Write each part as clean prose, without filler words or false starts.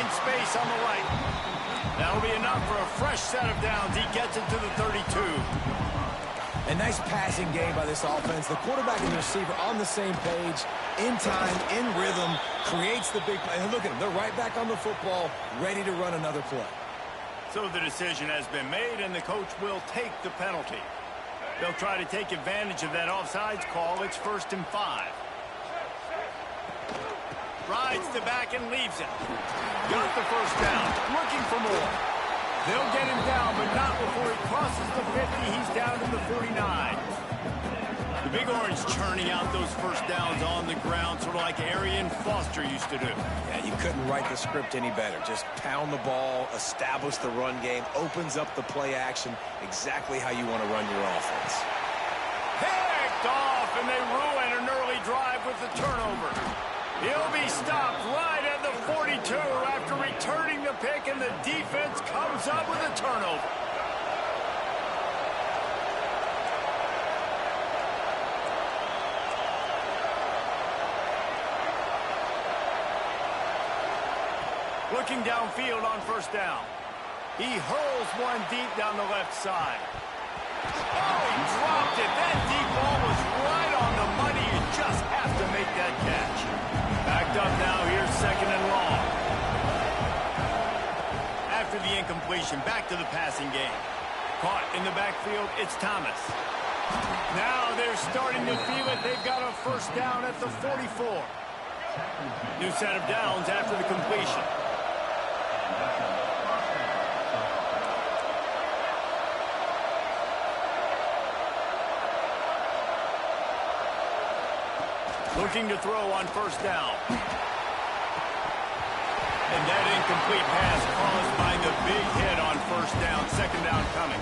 finds space on the right. That'll be enough for a fresh set of downs. He gets it to the 32. A nice passing game by this offense. The quarterback and the receiver on the same page, in time, in rhythm, creates the big play. And look at them. They're right back on the football, ready to run another play. So the decision has been made, and the coach will take the penalty. They'll try to take advantage of that offsides call. It's 1st and 5. Rides the back and leaves it. Got the first down. Looking for more. They'll get him down, but not before he crosses the 50. He's down to the 49. The Big Orange churning out those first downs on the ground, sort of like Arian Foster used to do. Yeah, you couldn't write the script any better. Just pound the ball, establish the run game, opens up the play action, exactly how you want to run your offense. Picked off, and they ruin an early drive with the turnover. He'll be stopped right at the 42 after returning the pick, and the defense comes up with a turnover. Looking downfield on first down. He hurls one deep down the left side. Oh, he dropped it. That deep ball was right on the money. You just have to make that catch. Backed up now. Here's 2nd and long. After the incompletion, back to the passing game. Caught in the backfield, it's Thomas. Now they're starting to feel it. They've got a first down at the 44. New set of downs after the completion. Looking to throw on first down. And that incomplete pass caused by the big hit on first down. 2nd down coming.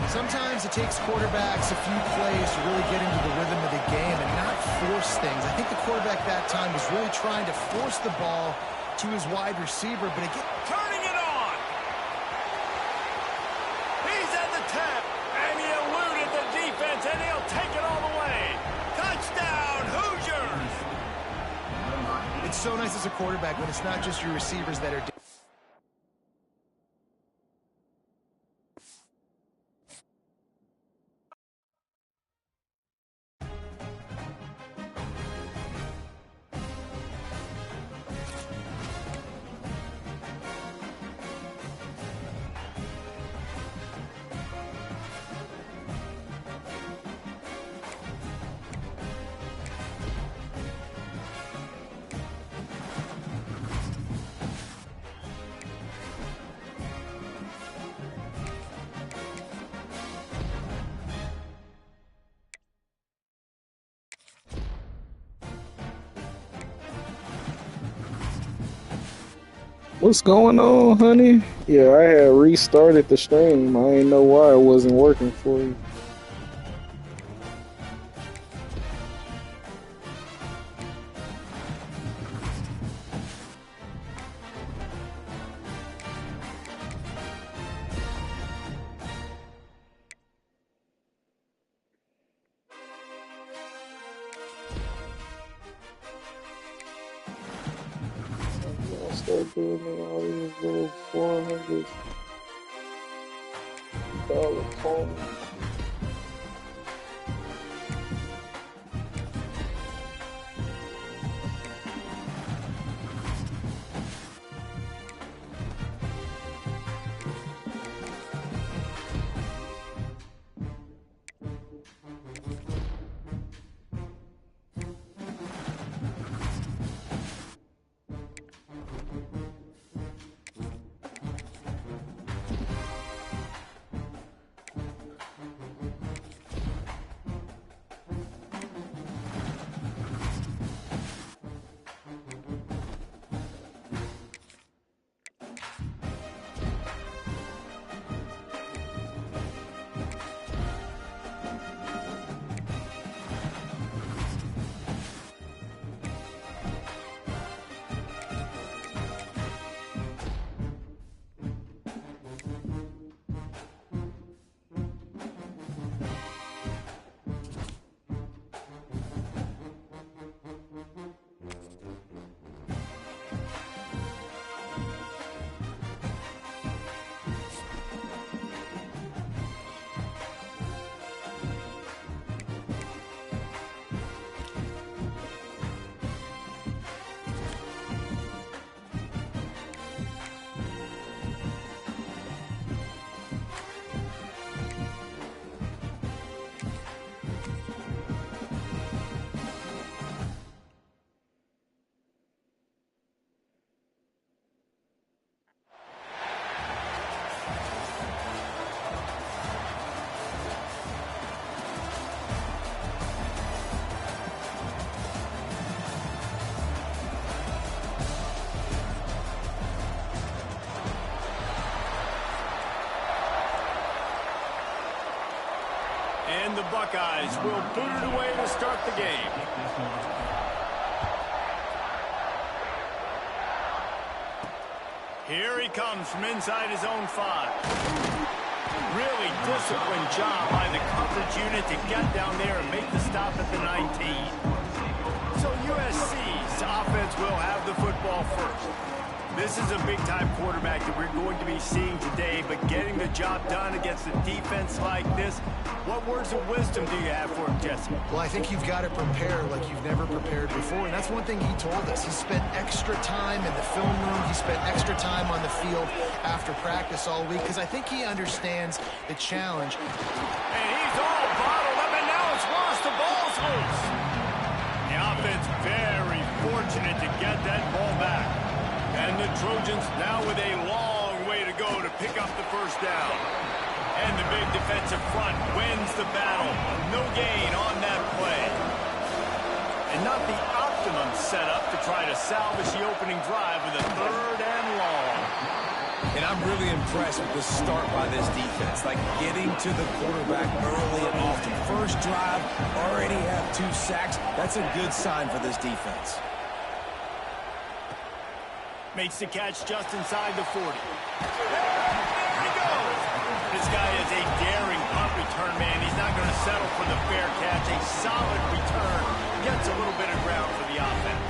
Sometimes it takes quarterbacks a few plays to really get into the rhythm of the game and not force things. I think the quarterback that time was really trying to force the ball to his wide receiver, but again, turning it on. He's at the 10, and he eluded the defense, and he'll take it all the way. Touchdown, Hoosiers! It's so nice as a quarterback when it's not just your receivers that are... What's going on, honey? Yeah, I had restarted the stream. I didn't know why it wasn't working for you. Start doing me all these little $400 coins. And the Buckeyes will boot it away to start the game. Here he comes from inside his own 5. Really disciplined job by the coverage unit to get down there and make the stop at the 19. So USC's offense will have the football first. This is a big-time quarterback that we're going to be seeing today, but getting the job done against a defense like this, what words of wisdom do you have for him, Jesse? Well, I think you've got to prepare like you've never prepared before, and that's one thing he told us. He spent extra time in the film room. He spent extra time on the field after practice all week, because I think he understands the challenge. And he's all bottled up, and now it's lost. The ball's loose. The offense very fortunate to get that ball back. And the Trojans now with a long way to go to pick up the first down. And the big defensive front wins the battle. No gain on that play. And not the optimum setup to try to salvage the opening drive with a 3rd and long. And I'm really impressed with the start by this defense. Like getting to the quarterback early and often. First drive, already have 2 sacks. That's a good sign for this defense. Makes the catch just inside the 40. There he goes. This guy is a daring punt return man. He's not going to settle for the fair catch. A solid return. Gets a little bit of ground for the offense.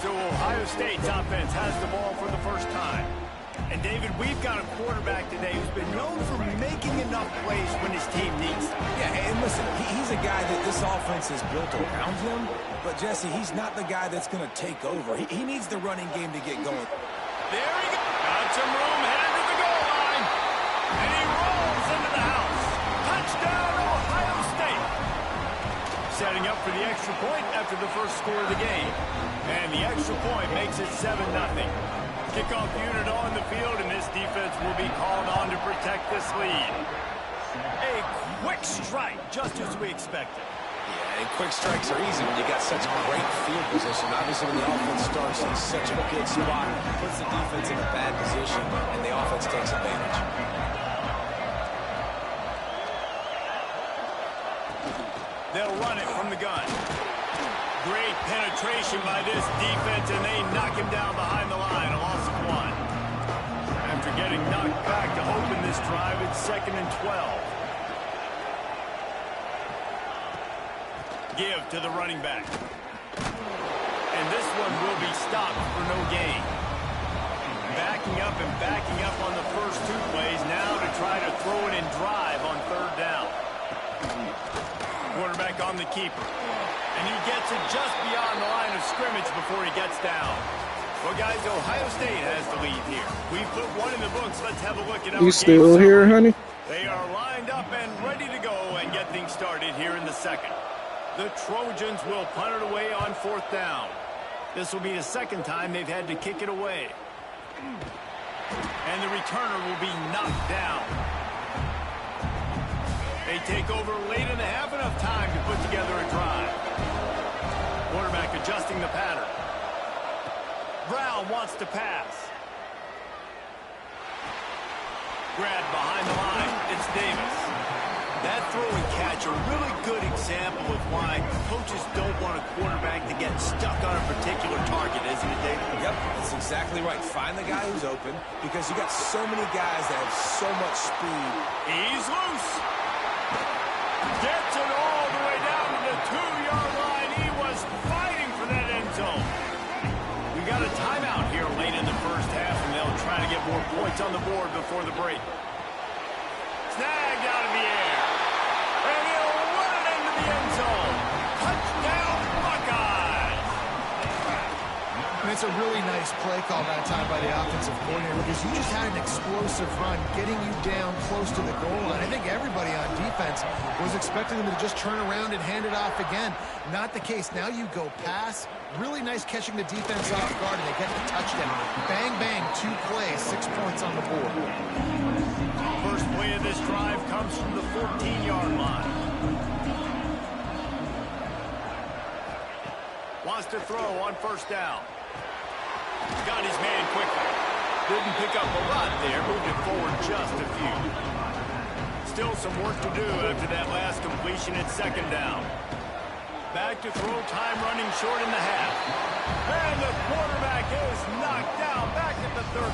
So Ohio State's offense has the ball for the first time. And David, we've got a quarterback today who's been known for making enough plays when his team needs them. Yeah, and listen, he's a guy that this offense is built around him. But, Jesse, he's not the guy that's going to take over. He needs the running game to get going. There he goes. Got some room, headed to the goal line. And he rolls into the house. Touchdown, Ohio State. Setting up for the extra point after the first score of the game. And the extra point makes it 7-0. Kickoff unit on the field, and this defense will be called on to protect this lead. A quick strike, just as we expected. Yeah, and quick strikes are easy when you got such great field position. Obviously, when the offense starts in such a good spot, it puts the defense in a bad position, and the offense takes advantage. They'll run it from the gun. Great penetration by this defense, and they knock him down behind the line. A loss of 1. After getting knocked back to open this drive, it's 2nd and 12. Give to the running back. And this one will be stopped for no gain. Backing up and backing up on the first 2 plays now to try to throw it and drive on 3rd down. Quarterback on the keeper. And he gets it just beyond the line of scrimmage before he gets down. Well, guys, Ohio State has the lead here. We've put 1 in the books. Let's have a look at our You still here, honey? They are lined up and ready to go and get things started here in the 2nd. The Trojans will punt it away on 4th down. This will be the 2nd time they've had to kick it away. And the returner will be knocked down. They take over late in the half, enough time to put together a drive. Quarterback adjusting the pattern. Brown wants to pass. Grabbed behind the line. It's Davis. That throw and catch, a really good example of why coaches don't want a quarterback to get stuck on a particular target, isn't it, David? Yep, that's exactly right. Find the guy who's open because you got so many guys that have so much speed. He's loose. Gets it all the way down to the 2-yard line. He was fighting for that end zone. We got a timeout here late in the first half, and they'll try to get more points on the board before the break. Snagged out of the air. And he'll run it into the end zone. Touchdown, Buckeyes. And it's a really nice play call that time by the offensive coordinator because you just had an explosive run getting you down close to the goal line. I think everybody on defense was expecting them to just turn around and hand it off again. Not the case. Now you go pass. Really nice catching the defense off guard, and they get the touchdown. Bang, bang, 2 plays, 6 points on the board. First play of this drive comes from the 14-yard line. Wants to throw on 1st down. Got his man quickly. Didn't pick up a lot there, moved it forward just a few. still some work to do after that last completion at second down. Back to throw, time running short in the half. And the quarterback is knocked down back at the 13.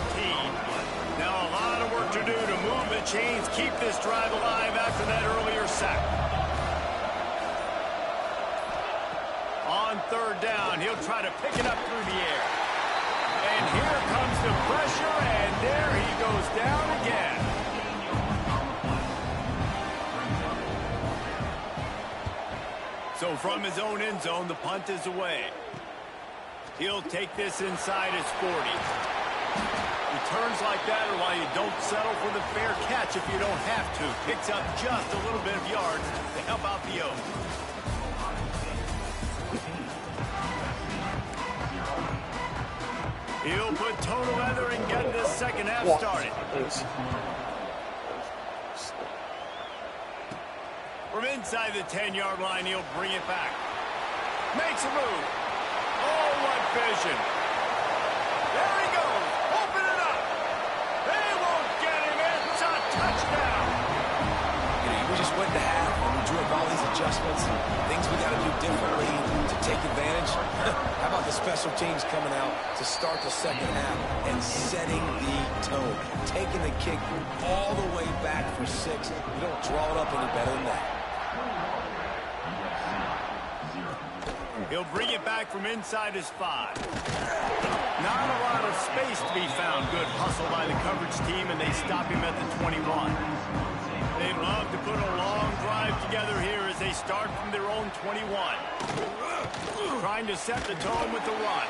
Now a lot of work to do to move the chains, keep this drive alive after that earlier sack. On third down, he'll try to pick it up through the air. And here comes the pressure, and there he goes down again. So from his own end zone, the punt is away. He'll take this inside his 40. Returns like that are why you don't settle for the fair catch if you don't have to. Picks up just a little bit of yards to help out the O's. He'll put toe to leather and get this second half started. From inside the 10-yard line, he'll bring it back. Makes a move. Oh, what vision. There he goes. Open it up. They won't get him. It's a touchdown. We just went to half and we drew up all these adjustments, things we got to do differently to take advantage. How about the special teams coming out to start the second half and setting the tone, taking the kick all the way back for 6. You don't draw it up any better than that. He'll bring it back from inside his 5. Not a lot of space to be found. Good hustle by the coverage team, and they stop him at the 21. They'd love to put a long drive together here as they start from their own 21. Trying to set the tone with the run.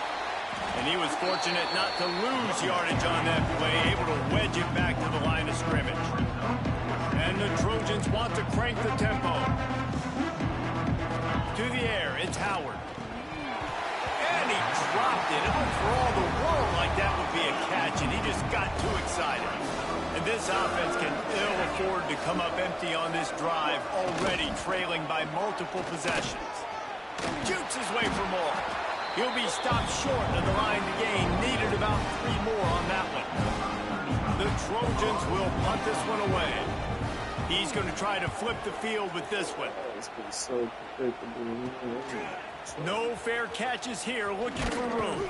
And he was fortunate not to lose yardage on that play, able to wedge it back to the line of scrimmage. And the Trojans want to crank the tempo. To the air, it's Howard. And he dropped it. It looked for all the world like that would be a catch, and he just got too excited. And this offense can ill afford to come up empty on this drive, already trailing by multiple possessions. Jukes his way for more. He'll be stopped short of the line to gain. Needed about 3 more on that one. The Trojans will punt this one away. He's going to try to flip the field with this one. No fair catches here, looking for room.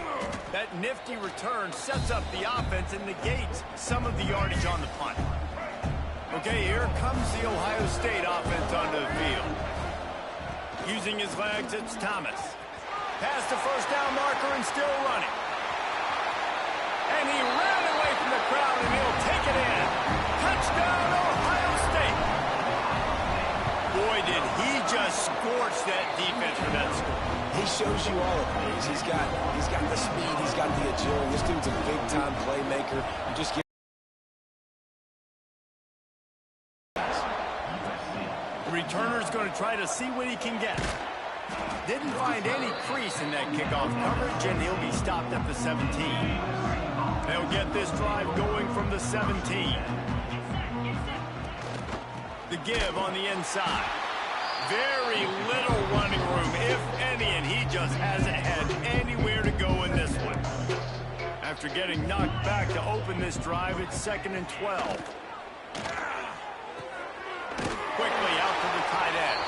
That nifty return sets up the offense and negates some of the yardage on the punt. Okay, here comes the Ohio State offense onto the field. Using his legs, it's Thomas. Past the first down marker and still running. And he ran away from the crowd, and he'll take it in. Touchdown, Ohio State. Boy, did he just scorch that defense for that score. He shows you all of these. He's got the speed, he's got the agility. This dude's a big-time playmaker. You just give. The returner's going to try to see what he can get. Didn't find any crease in that kickoff coverage, and he'll be stopped at the 17. They'll get this drive going from the 17. The give on the inside. Very little running room, if any, and he just hasn't had anywhere to go in this one. After getting knocked back to open this drive, it's 2nd and 12. Quickly out to the tight end.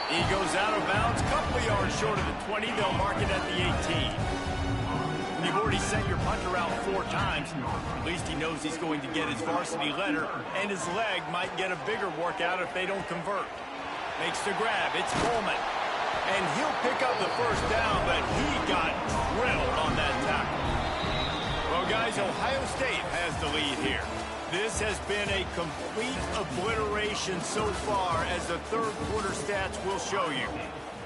He goes out of bounds, couple of yards short of the 20. They'll mark it at the 18. And you've already sent your punter out 4 times. At least he knows he's going to get his varsity letter, and his leg might get a bigger workout if they don't convert. Makes the grab. It's Coleman. And he'll pick up the first down, but he got drilled on that tackle. Well, guys, Ohio State has the lead here. This has been a complete obliteration so far, as the third quarter stats will show you.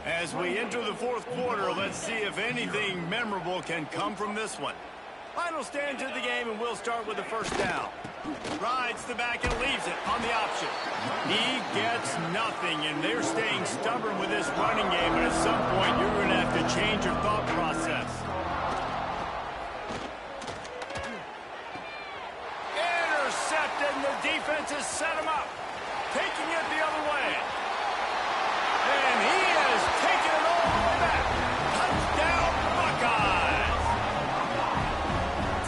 As we enter the fourth quarter, let's see if anything memorable can come from this one. Final stand to the game, and we'll start with the first down. Rides the back and leaves it on the option. He gets nothing, and they're staying stubborn with this running game, and at some point you're going to have to change your thought process. Intercepted, and the defense has set him up. Taking it the other way. And he has taken it all the way back. Touchdown, Buckeyes!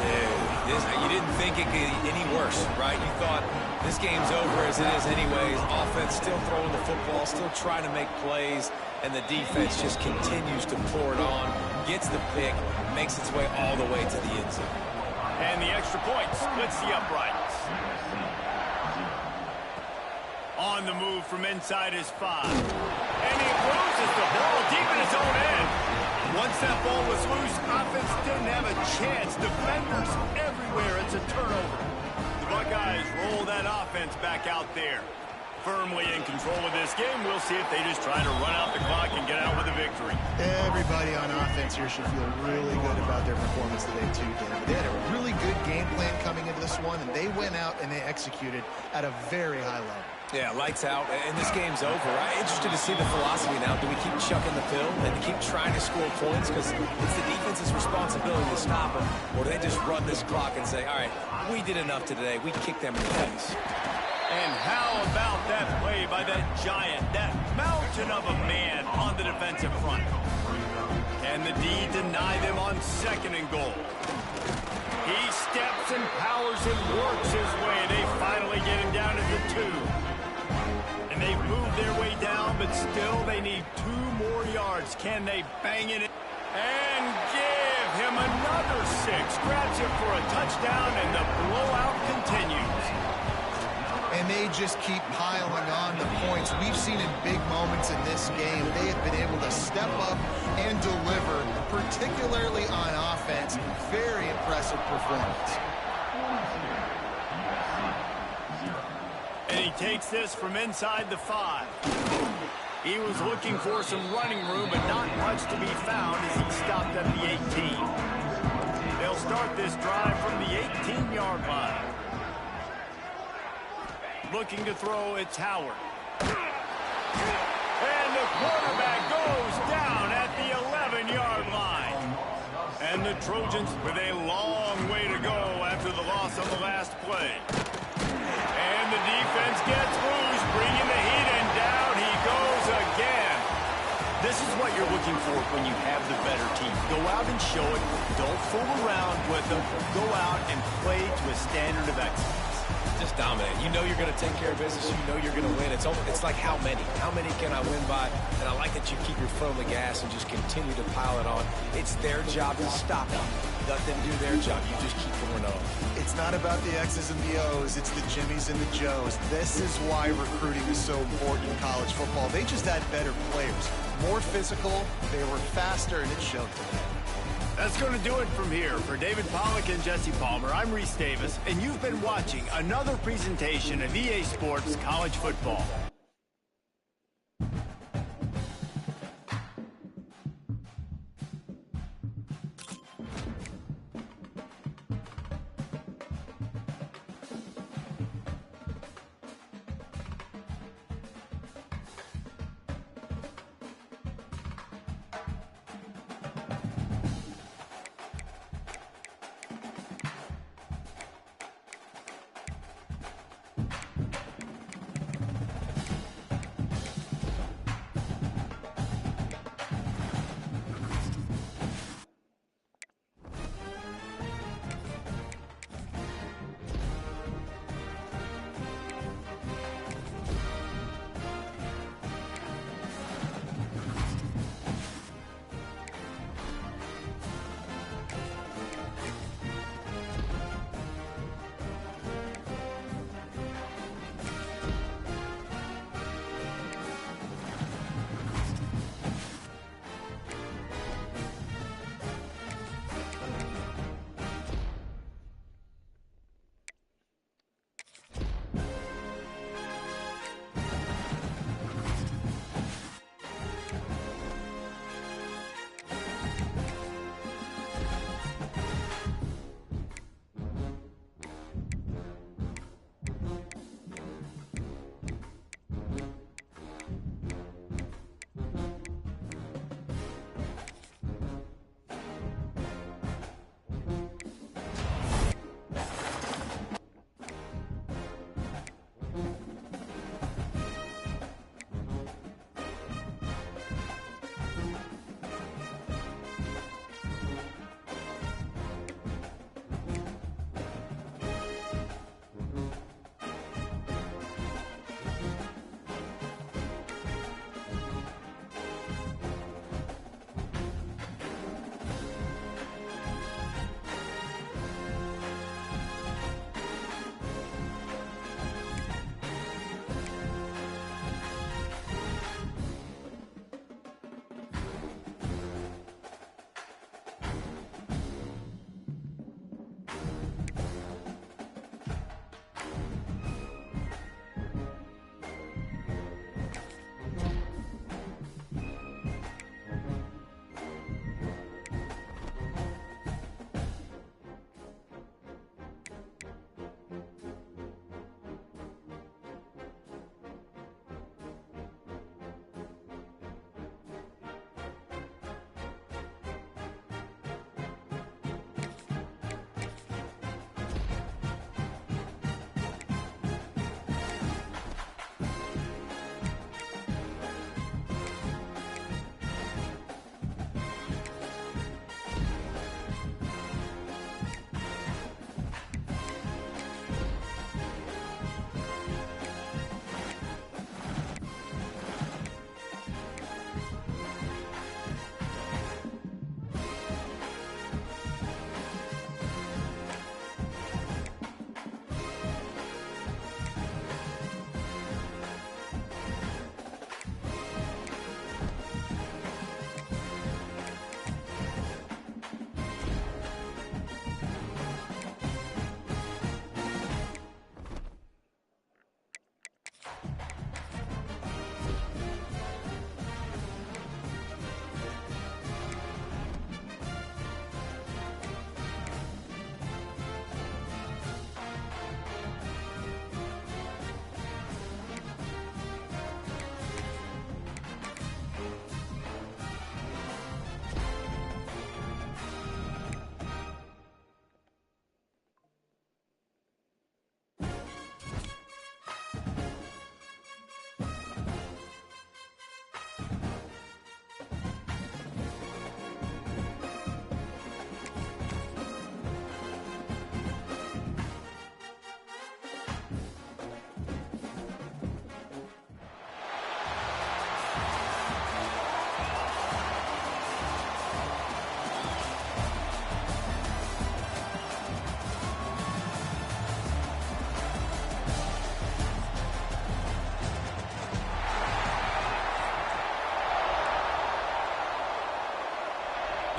Dude, You didn't think it could get any worse, right? You thought this game's over as it is anyways. Offense still throwing the football, still trying to make plays, and the defense just continues to pour it on, gets the pick, makes its way all the way to the end zone. And the extra point splits the uprights. On the move from inside his 5. And he loses the ball deep in his own end. Once that ball was loose, offense didn't have a chance. Defenders everywhere. It's a turnover. The Buckeyes roll that offense back out there. Firmly in control of this game. We'll see if they just try to run out the clock and get out with a victory. Everybody on offense here should feel really good about their performance today, too, David. They had a really good game plan coming into this one, and they went out and they executed at a very high level. Yeah, lights out, and this game's over. I'm interested to see the philosophy now. Do we keep chucking the pill and keep trying to score points because it's the defense's responsibility to stop them, or do they just run this clock and say, all right, we did enough today. We kicked them in the face. And how about that play by that giant, that mountain of a man on the defensive front? Can the D deny them on 2nd and goal? He steps and powers and works his way. They finally get him down to the 2. And they've moved their way down, but still they need 2 more yards. Can they bang it in? And give him another 6. Grabs him for a touchdown, and the blowout continues. And they just keep piling on the points. We've seen in big moments in this game, they have been able to step up and deliver, particularly on offense. Very impressive performance. And he takes this from inside the 5. He was looking for some running room, but not much to be found as he stopped at the 18. They'll start this drive from the 18-yard line. Looking to throw, it's Howard. And the quarterback goes down at the 11-yard line. And the Trojans with a long way to go after the loss on the last play. And the defense gets loose, bringing the heat, and down he goes again. This is what you're looking for when you have the better team. Go out and show it. Don't fool around with them. Go out and play to a standard of excellence. Just dominate. You know you're going to take care of business. You know you're going to win. It's like how many? How many can I win by? And I like that you keep your foot on the gas and just continue to pile it on. It's their job to stop them. Let them do their job. You just keep going on. It's not about the X's and the O's. It's the Jimmies and the Joes. This is why recruiting is so important in college football. They just had better players. More physical. They were faster, and it showed today. That's going to do it from here. For David Pollack and Jesse Palmer, I'm Reese Davis, and you've been watching another presentation of EA Sports College Football.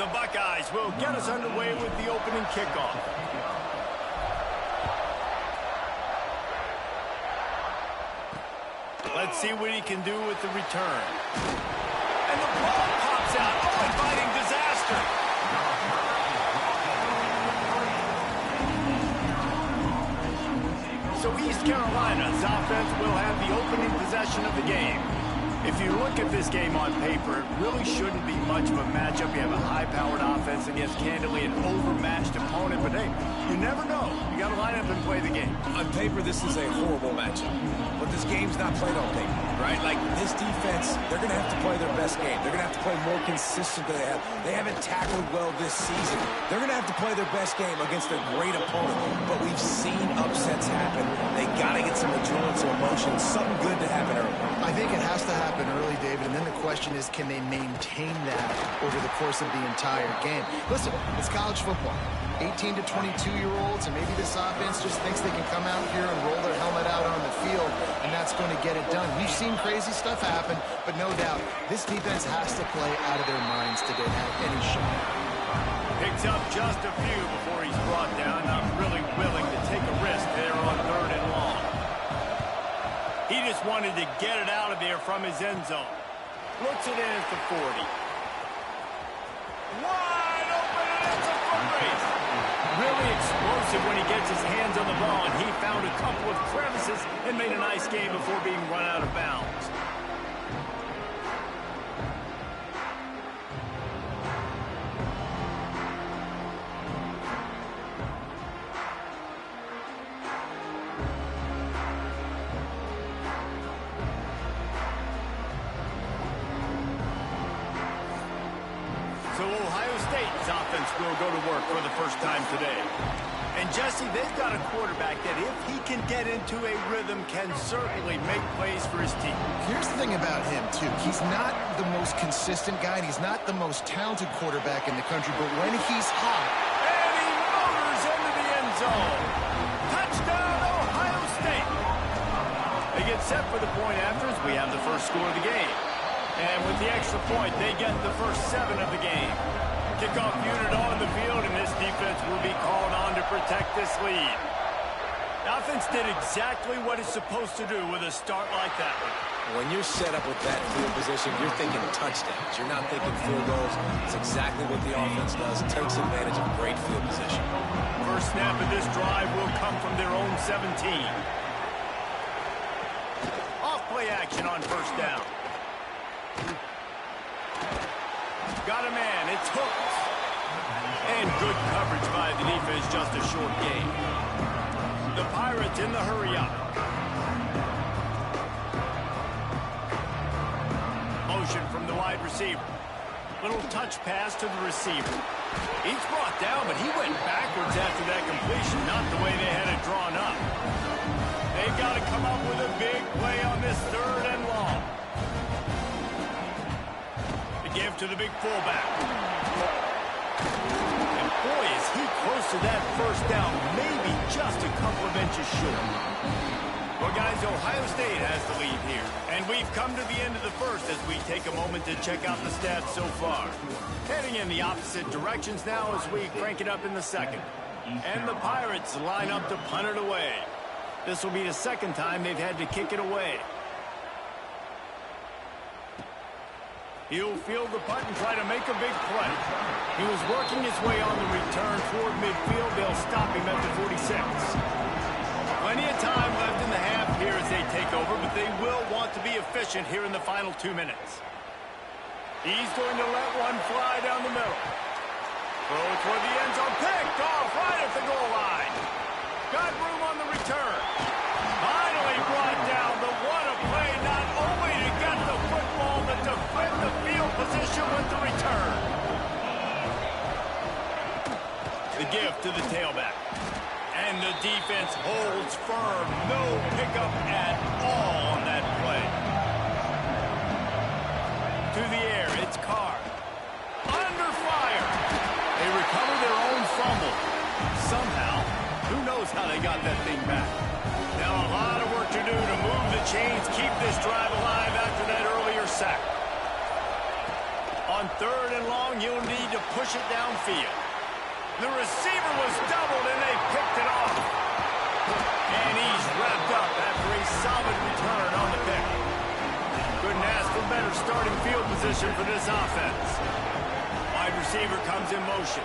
The Buckeyes will get us underway with the opening kickoff. Let's see what he can do with the return. And the ball pops out. Oh, inviting disaster. So East Carolina's offense will have the opening possession of the game. If you look at this game on paper, it really shouldn't be much of a matchup. You have a high-powered offense against, candidly, an overmatched opponent. But, hey, you never know. You got to line up and play the game. On paper, this is a horrible matchup. But this game's not played on paper, right? Like, this defense, they're going to have to play their best game. They're going to have to play more consistent than they have. They haven't tackled well this season. They're going to have to play their best game against a great opponent. But we've seen upsets happen. They got to get some adrenaline, some emotion, something good to happen early. I think it has to happen early, David, and then the question is, can they maintain that over the course of the entire game? Listen, it's college football. 18 to 22-year-olds, and maybe this offense just thinks they can come out here and roll their helmet out on the field, and that's going to get it done. We've seen crazy stuff happen, but no doubt, this defense has to play out of their minds today to have any shot. Picks up just a few before he's brought down. Not really willing to take a risk there on 3rd and long. He just wanted to get it out of there from his end zone. Looks it in at the 40. Wide open, and it's a foot race. Really explosive when he gets his hands on the ball, and he found a couple of crevices and made a nice game before being run out of bounds. So Ohio State's offense will go to work for the first time today. And Jesse, they've got a quarterback that if he can get into a rhythm can certainly make plays for his team. Here's the thing about him, too. He's not the most consistent guy, and he's not the most talented quarterback in the country, but when he's hot... And he motors into the end zone. Touchdown, Ohio State. They get set for the point after as we have the first score of the game. And with the extra point, they get the first 7 of the game. Kickoff unit on the field, and this defense will be called on to protect this lead. The offense did exactly what it's supposed to do with a start like that one. When you're set up with that field position, you're thinking touchdowns. You're not thinking field goals. It's exactly what the offense does. It takes advantage of great field position. First snap of this drive will come from their own 17. Off play action on first down. Got a man, it's hooked. And good coverage by the defense, just a short gain. The Pirates in the hurry-up. Motion from the wide receiver. Little touch pass to the receiver. He's brought down, but he went backwards after that completion, not the way they had it drawn up. They've got to come up with a big play on this 3rd and long. Give to the big fullback. And boy, is he close to that first down, maybe just a couple of inches short. Well, guys, Ohio State has the lead here. And we've come to the end of the first as we take a moment to check out the stats so far. Heading in the opposite directions now as we crank it up in the second. And the Pirates line up to punt it away. This will be the second time they've had to kick it away. He'll field the punt and try to make a big play. He was working his way on the return toward midfield. They'll stop him at the 46. Plenty of time left in the half here as they take over, but they will want to be efficient here in the final 2 minutes. He's going to let one fly down the middle. Throw toward the end zone. Picked off right at the goal line. Got room on the return. Finally brought down, the what a play, not only to get the football, but to flip the field position with the return. The give to the tailback. And the defense holds firm. No pickup at all on that play. To the air, it's Carr. Under fire. They recover their own fumble. Somehow, who knows how they got that thing back. Now a lot of work to do to move the chains, keep this drive alive after that earlier sack. On On 3rd and long, he'll need to push it downfield. The receiver was doubled, and they picked it off. And he's wrapped up after a solid return on the pick. Couldn't ask for better starting field position for this offense. Wide receiver comes in motion.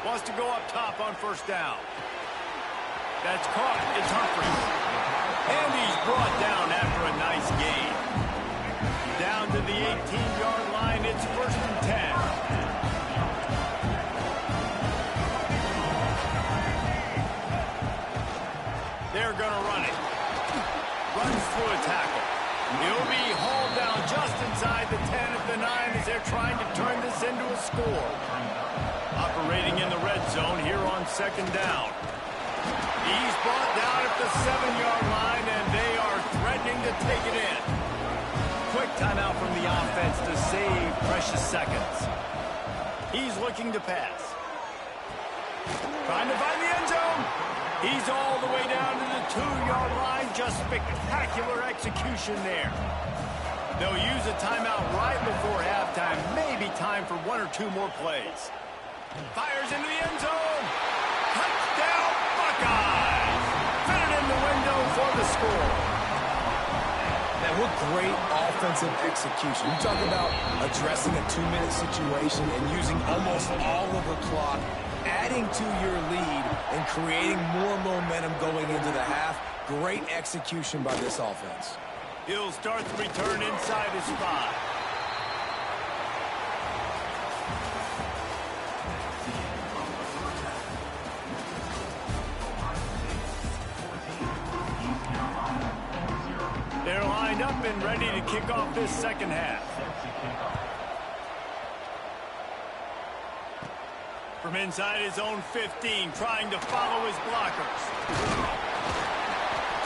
Wants to go up top on 1st down. That's caught. It's Humphries. And he's brought down after a nice gain. Down to the 18-yard line, it's 1st and 10. They're going to run it. Runs through a tackle. He'll be hauled down just inside the 10 at the 9 as they're trying to turn this into a score. Operating in the red zone here on 2nd down. He's brought down at the 7-yard line, and they are threatening to take it in. Quick timeout from the offense to save precious seconds. He's looking to pass. Trying to find the end zone. He's all the way down to the 2-yard line. Just spectacular execution there. They'll use a timeout right before halftime. Maybe time for 1 or 2 more plays. Fires into the end zone. Touchdown, Buckeyes. Fit it in the window for the score. Man, what great offensive execution. You talk about addressing a 2-minute situation and using almost all of the clock, adding to your lead and creating more momentum going into the half. Great execution by this offense. He'll start the return inside his spot. They're lined up and ready to kick off this 2nd half. From inside his own 15, trying to follow his blockers.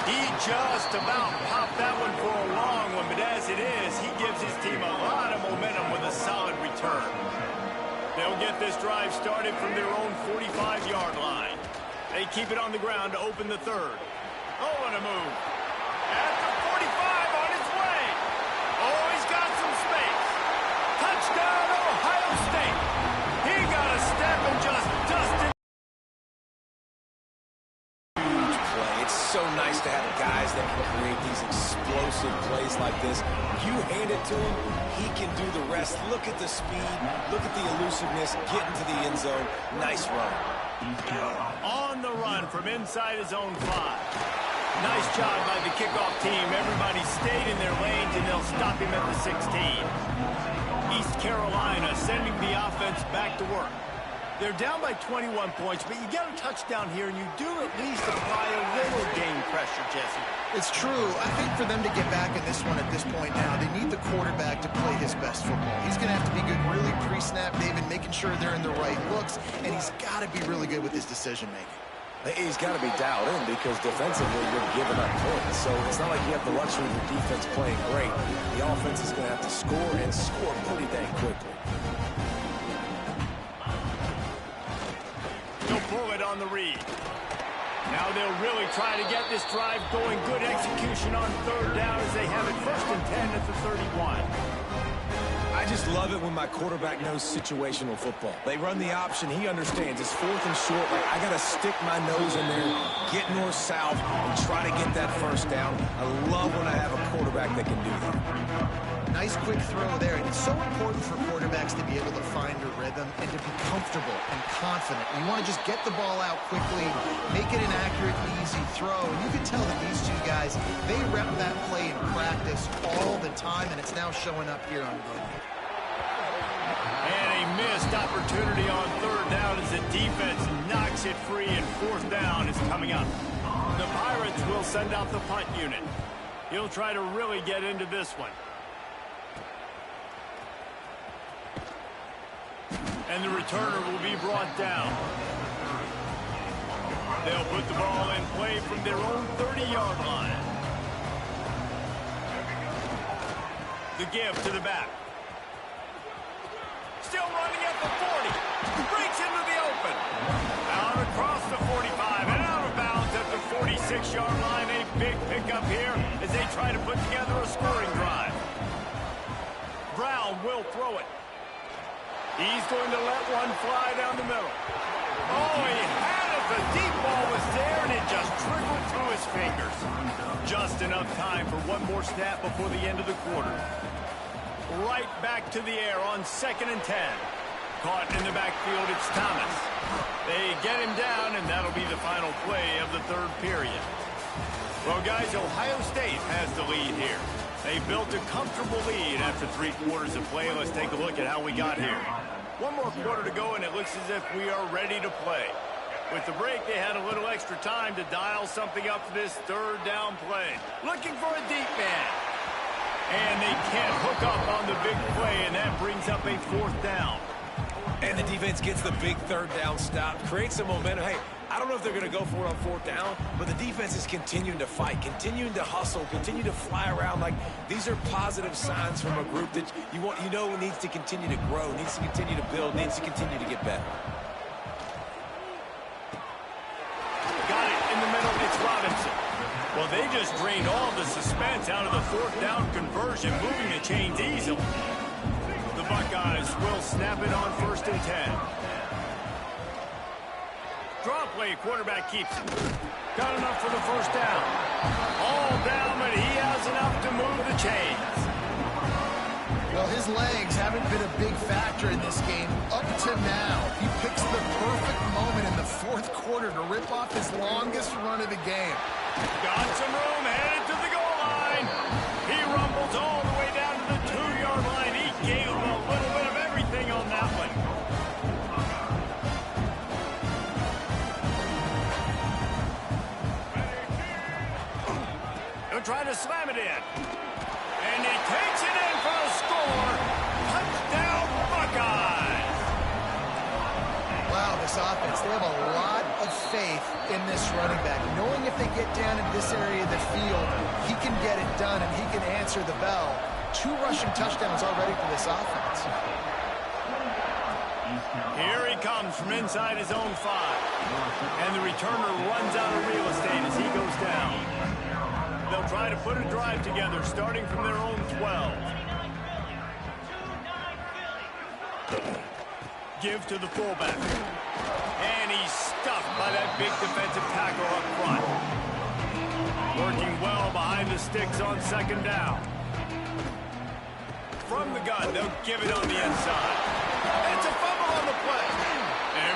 He just about popped that one for a long one, but as it is, he gives his team a lot of momentum with a solid return. They'll get this drive started from their own 45-yard line. They keep it on the ground to open the 3rd. Oh, and a move. At the 45 on his way. Oh, he's got some space. Touchdown, Ohio State. He got a step and just dusted. Huge play. It's so nice to have guys that can create these explosive plays like this. You hand it to him, he can do the rest. Look at the speed. Look at the elusiveness. Get into the end zone. Nice run. On the run from inside his own 5. Nice job by the kickoff team. Everybody stayed in their lanes, and they'll stop him at the 16. East Carolina sending the offense back to work. They're down by 21 points, but you get a touchdown here, and you do at least apply a little game pressure, Jesse. It's true. I think for them to get back in this one at this point now, they need the quarterback to play his best football. He's going to have to be good really pre-snap, David, making sure they're in the right looks, and he's got to be really good with his decision-making. He's got to be dialed in because defensively you're giving up points. So it's not like you have the luxury of your defense playing great. The offense is going to have to score and score pretty dang quickly. He'll pull it on the read. Now they'll really try to get this drive going. Good execution on 3rd down as they have it 1st and 10 at the 31. I just love it when my quarterback knows situational football. They run the option. He understands. It's 4th and short. Like, I got to stick my nose in there, get north-south, and try to get that 1st down. I love when I have a quarterback that can do that. Nice quick throw there. And it's so important for quarterbacks to be able to find a rhythm and to be comfortable and confident. You want to just get the ball out quickly, make it an accurate, easy throw. And you can tell that these two guys, they rep that play in practice all the time, and it's now showing up here on game. And a missed opportunity on 3rd down as the defense knocks it free, and 4th down is coming up. The Pirates will send out the punt unit. He'll try to really get into this one. And the returner will be brought down. They'll put the ball in play from their own 30-yard line. The give to the back. Still running at the 40. Breaks into the open. Out across the 45 and out of bounds at the 46-yard line. A big pickup here as they try to put together a scoring drive. Brown will throw it. He's going to let one fly down the middle. Oh, he had it. The deep ball was there, and it just trickled through his fingers. Just enough time for one more snap before the end of the quarter. Right back to the air on 2nd and 10. Caught in the backfield, it's Thomas. They get him down, and that'll be the final play of the third period. Well, guys, Ohio State has the lead here. They built a comfortable lead after 3 quarters of play. Let's take a look at how we got here. One more quarter to go, and it looks as if we are ready to play. With the break, they had a little extra time to dial something up for this third down play. Looking for a deep man. And they can't hook up on the big play, and that brings up a 4th down. And the defense gets the big third down stop, creates some momentum. Hey, I don't know if they're going to go for it on 4th down, but the defense is continuing to fight, continuing to hustle, continue to fly around. Like, these are positive signs from a group that you know needs to continue to grow, needs to continue to build, needs to continue to get better. Got it in the middle. It's Robinson. Well, they just drained all the suspense out of the 4th down conversion, moving the chains easily. The Buckeyes will snap it on 1st and 10. Draw play, quarterback keeps it. Got enough for the 1st down. All down, but he has enough to move the chains. Well, his legs haven't been a big factor in this game up to now. He picks the perfect moment in the 4th quarter to rip off his longest run of the game. Got some room, headed to the goal line. He rumbles all the way down to the 2-yard line. He gave him a little bit of everything on that one. He'll try to slam it in. And he takes it in for a score. Touchdown, Buckeyes. Wow, this offense, they have a lot of faith in this running back, knowing if they get down in this area of the field, he can get it done and he can answer the bell. 2 rushing touchdowns already for this offense. Here he comes from inside his own 5. And the returner runs out of real estate as he goes down. They'll try to put a drive together starting from their own 12. Give to the fullback. And he's stuffed by that big defensive tackle up front. Working well behind the sticks on 2nd down. From the gun, they'll give it on the inside. It's a fumble on the play.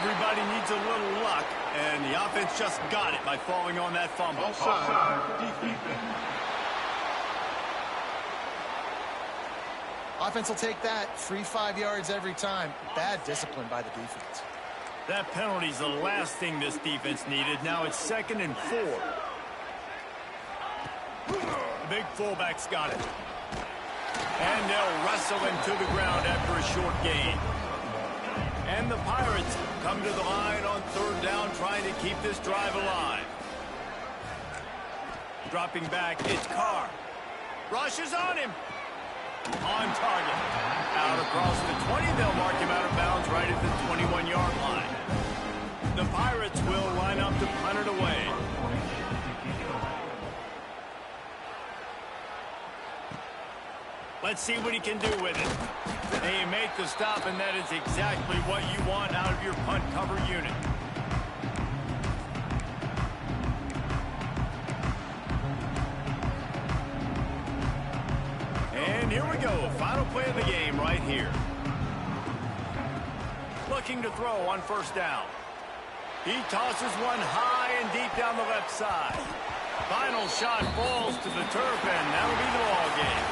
Everybody needs a little luck, and the offense just got it by falling on that fumble. Offense will take that. Free 5 yards every time. Bad discipline by the defense. That penalty's the last thing this defense needed. Now it's 2nd and 4. The big fullback's got it. And they'll wrestle him to the ground after a short gain. And the Pirates come to the line on 3rd down, trying to keep this drive alive. Dropping back, it's Carr. Rushes on him. On target. Out across the 20, they'll mark him out of bounds right at the 21-yard line. The Pirates will line up to punt it away. Let's see what he can do with it. They make the stop, and that is exactly what you want out of your punt cover unit. And here we go, final play of the game right here. Looking to throw on 1st down. He tosses one high and deep down the left side. Final shot falls to the turf, and that'll be the ball game.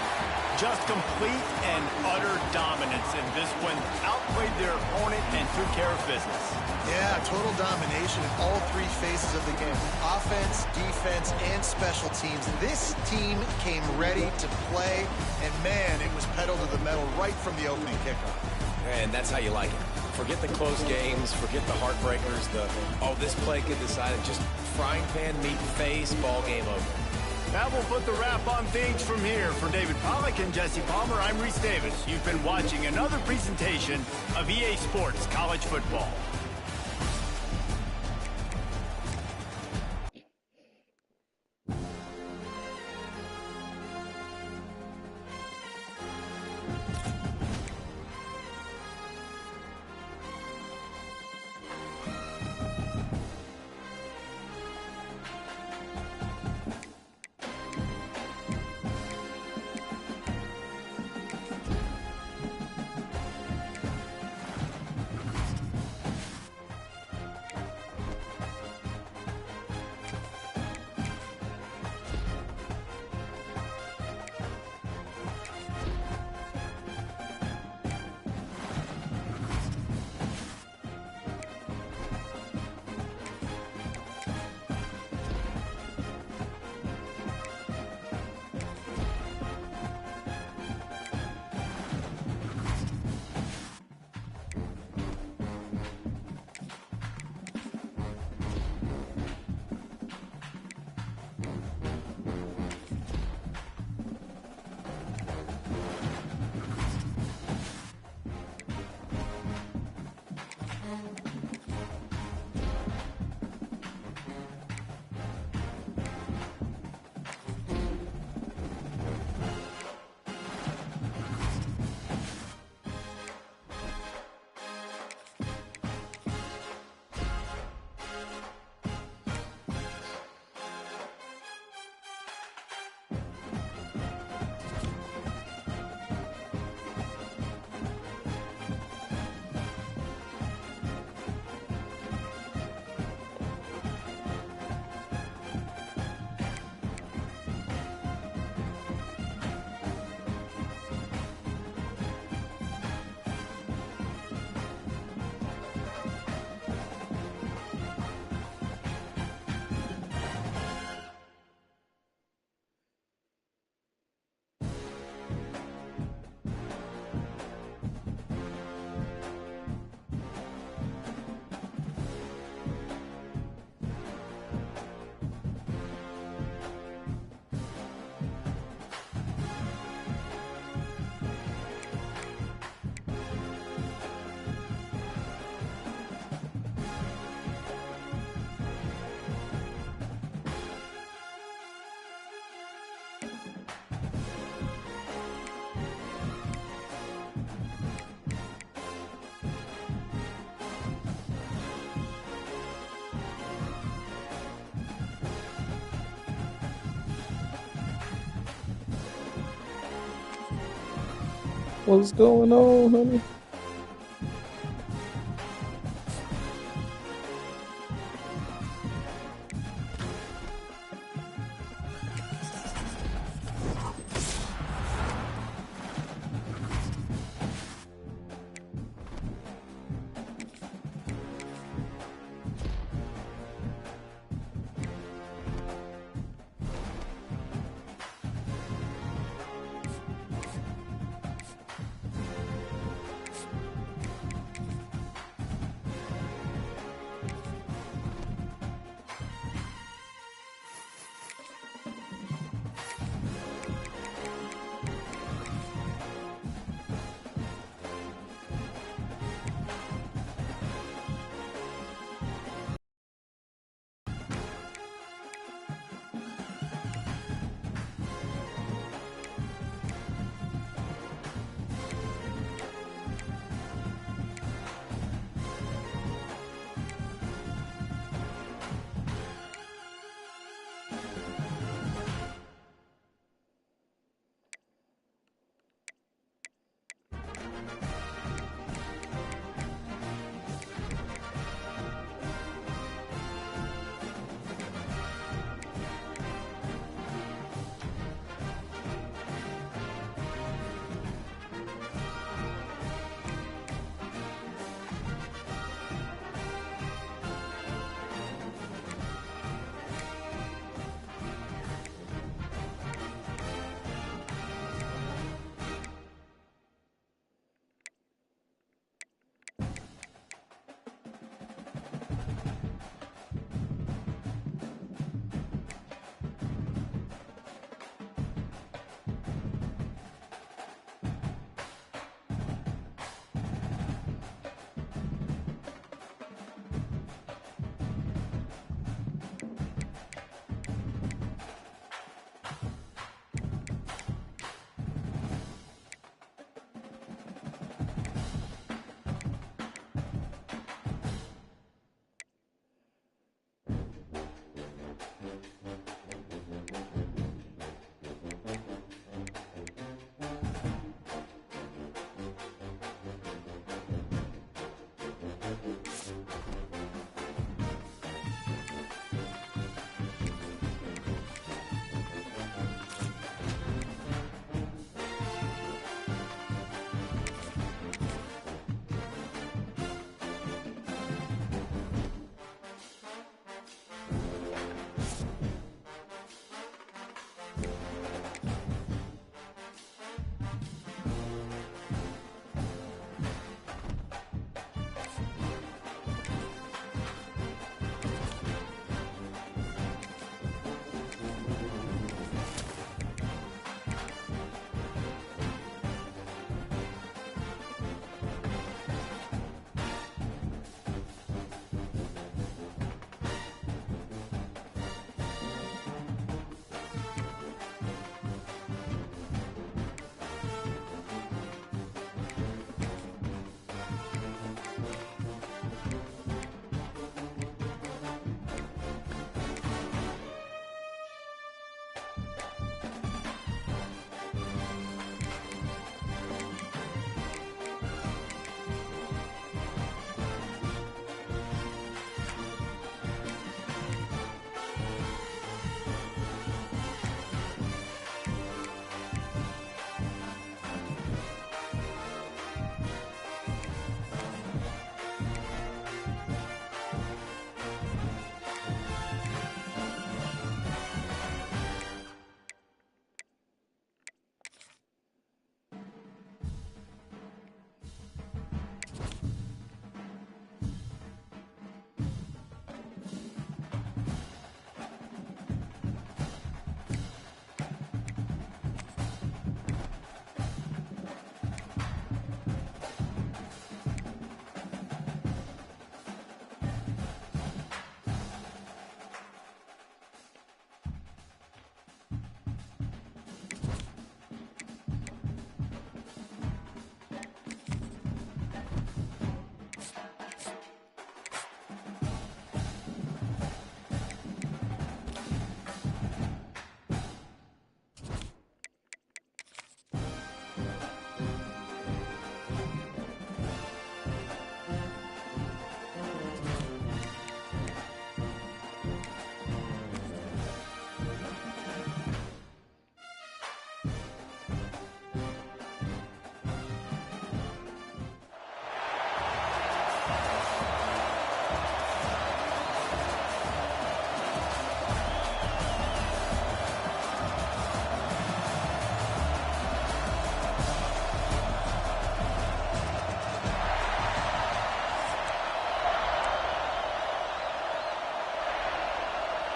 Just complete and utter dominance, and this one outplayed their opponent and took care of business. Yeah, total domination in all 3 phases of the game. Offense, defense, and special teams. This team came ready to play, and man, it was pedal to the metal right from the opening kickoff. And that's how you like it. Forget the close games, forget the heartbreakers, this play could decide it. Just frying pan, meat, face, ball game over. That will put the wrap on things from here. For David Pollack and Jesse Palmer, I'm Reese Davis. You've been watching another presentation of EA Sports College Football. What's going on, honey?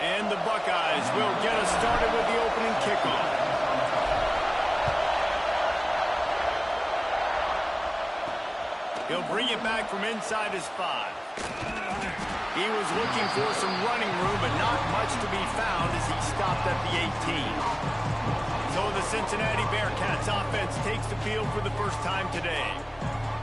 And the Buckeyes will get us started with the opening kickoff. He'll bring it back from inside his 5. He was looking for some running room, but not much to be found as he stopped at the 18. So the Cincinnati Bearcats offense takes the field for the first time today.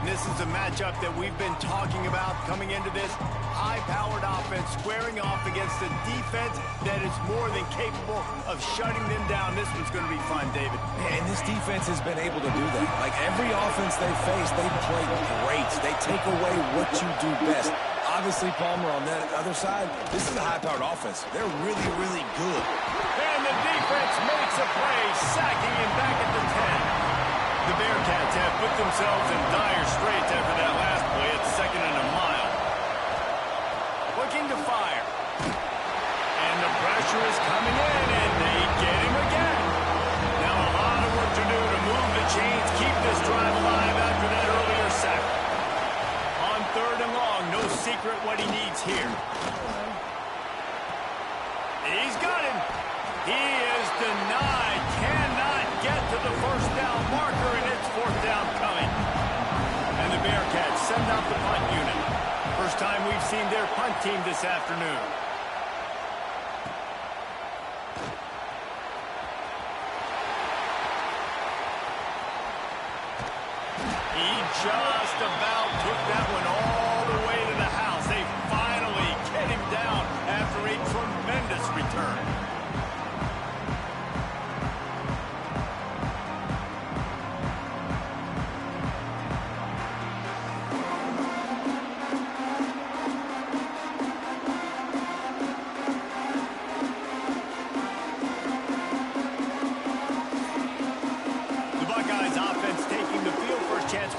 And this is a matchup that we've been talking about coming into this. High-powered offense squaring off against a defense that is more than capable of shutting them down. This one's going to be fun, David. And this defense has been able to do that. Like every offense they face, they play great. They take away what you do best. Obviously, Palmer, on that other side, this is a high-powered offense. They're really, really good. And the defense makes a play, sacking him back at the 10. The Bearcats have put themselves in dire straits after that last play at 2nd and a mile. Looking to fire. And the pressure is coming in, and they get him again. Now a lot of work to do to move the chains, keep this drive alive after that earlier sack. On 3rd and long, no secret what he needs here. He's got him. He is denied. Cannot get to the first down marker, and it's 4th down coming. And the Bearcats send out the punt unit. First time we've seen their punt team this afternoon. He just about took that one all the way to the house. They finally get him down after a tremendous return.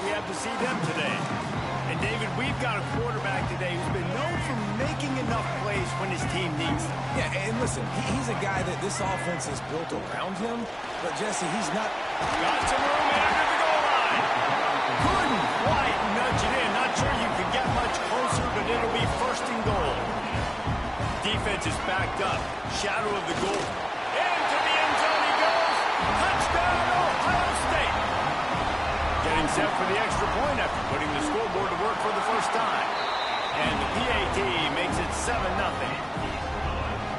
We have to see them today. And David, we've got a quarterback today who's been known for making enough plays when his team needs them. Yeah, and listen, he's a guy that this offense is built around him. But, Jesse, he's not... Got some room after the goal line. Couldn't quite nudge it in. Not sure you could get much closer, but it'll be 1st and goal. Defense is backed up. Shadow of the goal. Into the end zone he goes. Touchdown, Ohio State. Getting set for the extra point after putting the scoreboard to work for the first time. And the PAT makes it 7-0.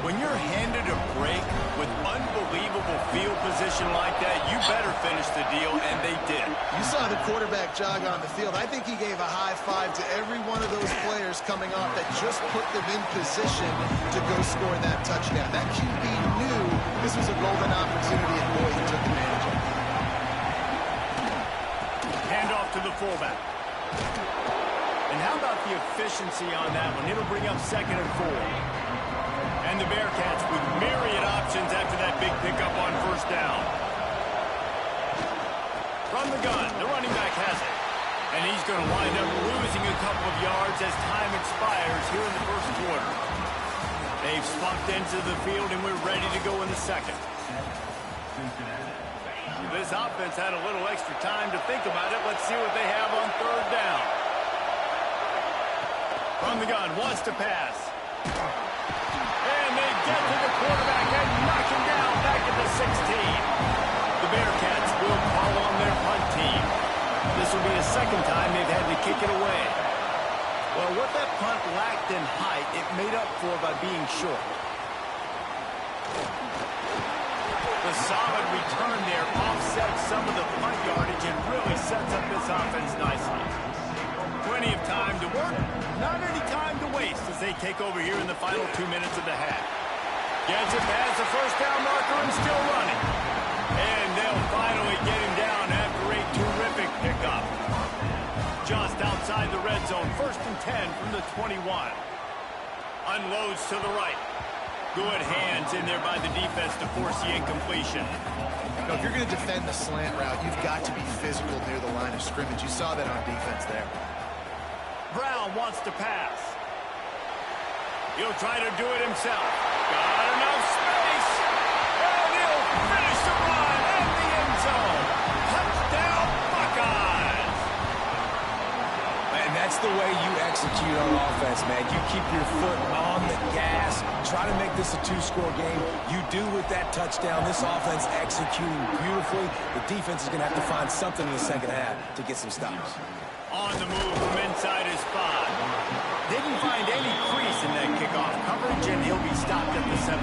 When you're handed a break with unbelievable field position like that, you better finish the deal, and they did. You saw the quarterback jog on the field. I think he gave a high five to every one of those players coming off that just put them in position to go score that touchdown. That QB knew this was a golden opportunity, and boy, he took advantage of it. Handoff to the fullback. And how about the efficiency on that one? It'll bring up 2nd and 4. And the Bearcats with myriad options after that big pickup on 1st down. From the gun, the running back has it. And he's going to wind up losing a couple of yards as time expires here in the 1st quarter. They've swapped into the field, and we're ready to go in the 2nd. This offense had a little extra time to think about it. Let's see what they have on 3rd down. From the gun, wants to pass. And they get to the quarterback and knock him down back at the 16. The Bearcats will call on their punt team. This will be the 2nd time they've had to kick it away. Well, what that punt lacked in height, it made up for by being short. The solid return there offsets some of the punt yardage and really sets up this offense nicely. Plenty of time to work, not any time to waste as they take over here in the final 2 minutes of the half. Gets it past the 1st down marker and still running. And they'll finally get him down after a terrific pickup. Just outside the red zone, 1st and 10 from the 21. Unloads to the right. Good hands in there by the defense to force the incompletion. Now, if you're going to defend the slant route, you've got to be physical near the line of scrimmage. You saw that on defense there. Brown wants to pass. He'll try to do it himself. Got enough space. And he'll finish the run in the end zone. Touchdown, Buckeyes. And that's the way you execute on offense. defense, man. You keep your foot on the gas. Try to make this a two-score game. You do with that touchdown. This offense executing beautifully. The defense is going to have to find something in the second half to get some stops. On the move from inside his 5. Didn't find any crease in that kickoff coverage, and he'll be stopped at the 17.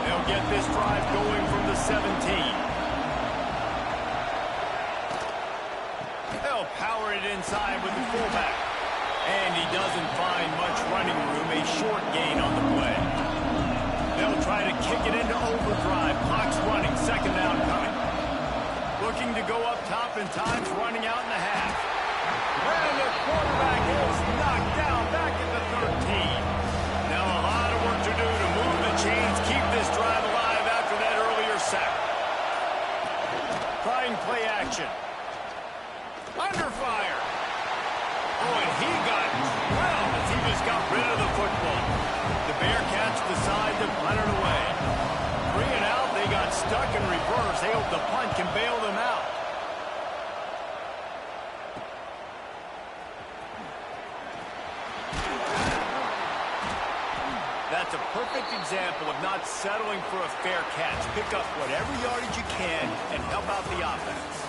They'll get this drive going from the 17. They'll power it inside with the fullback. And he doesn't find much running room, a short gain on the play. They'll try to kick it into overdrive. Clock's running, second down coming. Looking to go up top, and time's running out in the half. And the quarterback is knocked down back at the 13. Now a lot of work to do to move the chains, keep this drive alive after that earlier sack. Trying play action. Under fire. Oh, and he got drilled as he just got rid of the football. The Bearcats decide to punt it away. 3 and out, they got stuck in reverse. They hope the punt can bail them out. That's a perfect example of not settling for a fair catch. Pick up whatever yardage you can and help out the offense.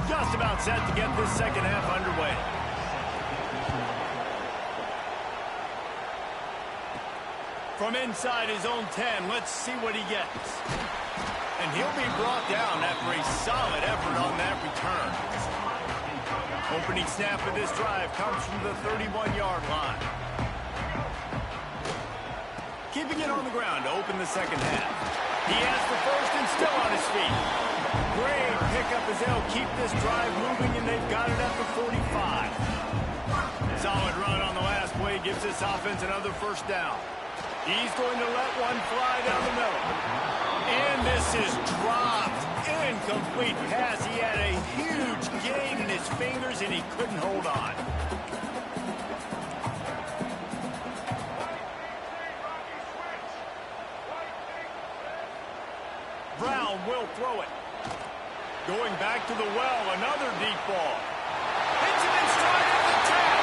Just about set to get this second half underway. From inside his own 10, let's see what he gets. And he'll be brought down after a solid effort on that return. Opening snap of this drive comes from the 31-yard line. Keeping it on the ground to open the second half. He has the first and still on his feet. Great pickup as they'll keep this drive moving, and they've got it at the 45. Solid run on the last play gives this offense another first down. He's going to let one fly down the middle. And this is dropped. Incomplete pass. He had a huge gain in his fingers, and he couldn't hold on. Brown will throw it. Going back to the well, another deep ball. Hits him in stride at the 10.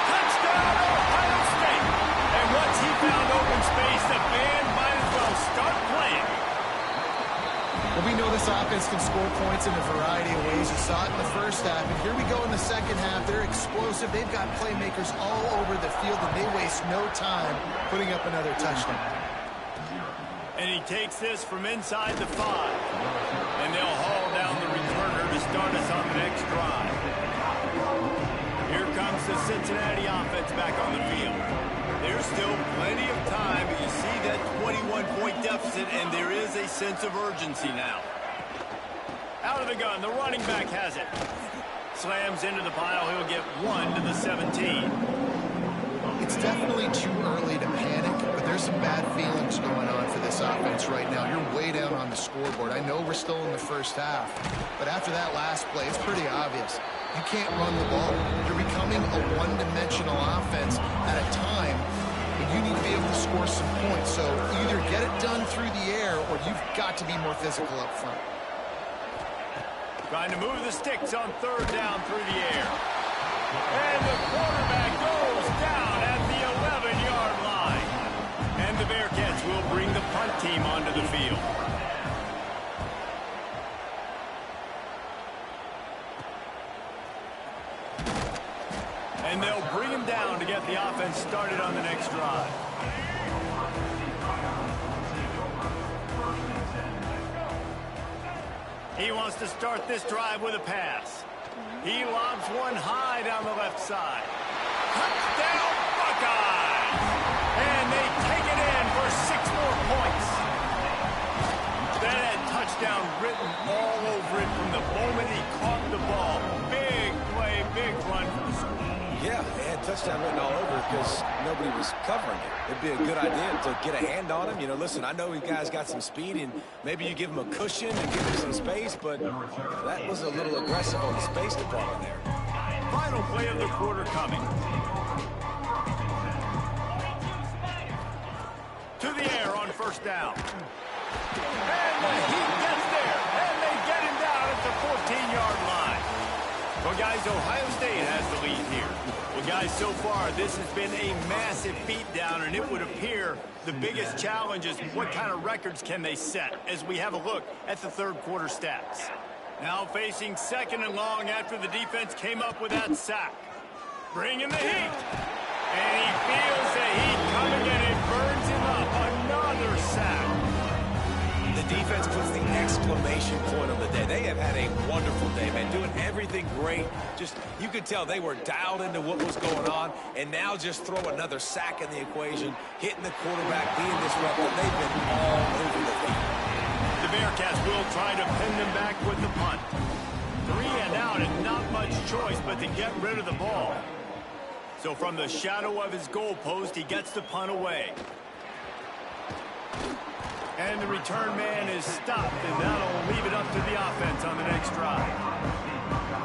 Touchdown, Ohio State. And once he found open space, the band might as well start playing. Well, we know this offense can score points in a variety of ways. You saw it in the first half, and here we go in the second half. They're explosive. They've got playmakers all over the field, and they waste no time putting up another touchdown. And he takes this from inside the 5. And they'll haul down the returner to start us on the next drive. Here comes the Cincinnati offense back on the field. There's still plenty of time, but you see that 21-point deficit, and there is a sense of urgency now. Out of the gun, the running back has it. Slams into the pile, he'll get 1 to the 17. It's definitely too early to panic, but there's some bad feelings going on for this offense right now. You're way down on the scoreboard. I know we're still in the first half, but after that last play, it's pretty obvious. You can't run the ball. You're becoming a one-dimensional offense at a time when you need to be able to score some points. So either get it done through the air, or you've got to be more physical up front. Trying to move the sticks on third down through the air. And the quarterback goes down at the 11-yard line. And the Bearcats will bring the punt team onto the field. And they'll bring him down to get the offense started on the next drive. He wants to start this drive with a pass. He lobs one high down the left side. Touchdown, Buckeyes! And they take it in for 6 more points. That had touchdown written all over it from the moment he caught the ball. Big play, big run for the school. Yeah, they had touchdown written all over it because nobody was covering it. It'd be a good idea to get a hand on him. You know, listen, I know you guys got some speed, and maybe you give him a cushion and give him some space, but that was a little aggressive on the space department there. Final play of the quarter coming. down. And the Heat gets there, and they get him down at the 14-yard line. Well, guys, Ohio State has the lead here. Well, guys, so far, this has been a massive beatdown, and it would appear the biggest challenge is what kind of records can they set as we have a look at the third quarter stats. Now facing second and long after the defense came up with that sack. Bringing the heat. And he feels the heat coming, and it burns him up. Another sack. The defense puts the exclamation point on the day. They have had a wonderful day, man, doing everything great. Just, you could tell they were dialed into what was going on, and now just throw another sack in the equation, hitting the quarterback, being disruptive. They've been all over the field. The Bearcats will try to pin them back with the punt. 3 and out, and not much choice but to get rid of the ball. So from the shadow of his goalpost, he gets the punt away. And the return man is stopped, and that'll leave it up to the offense on the next drive.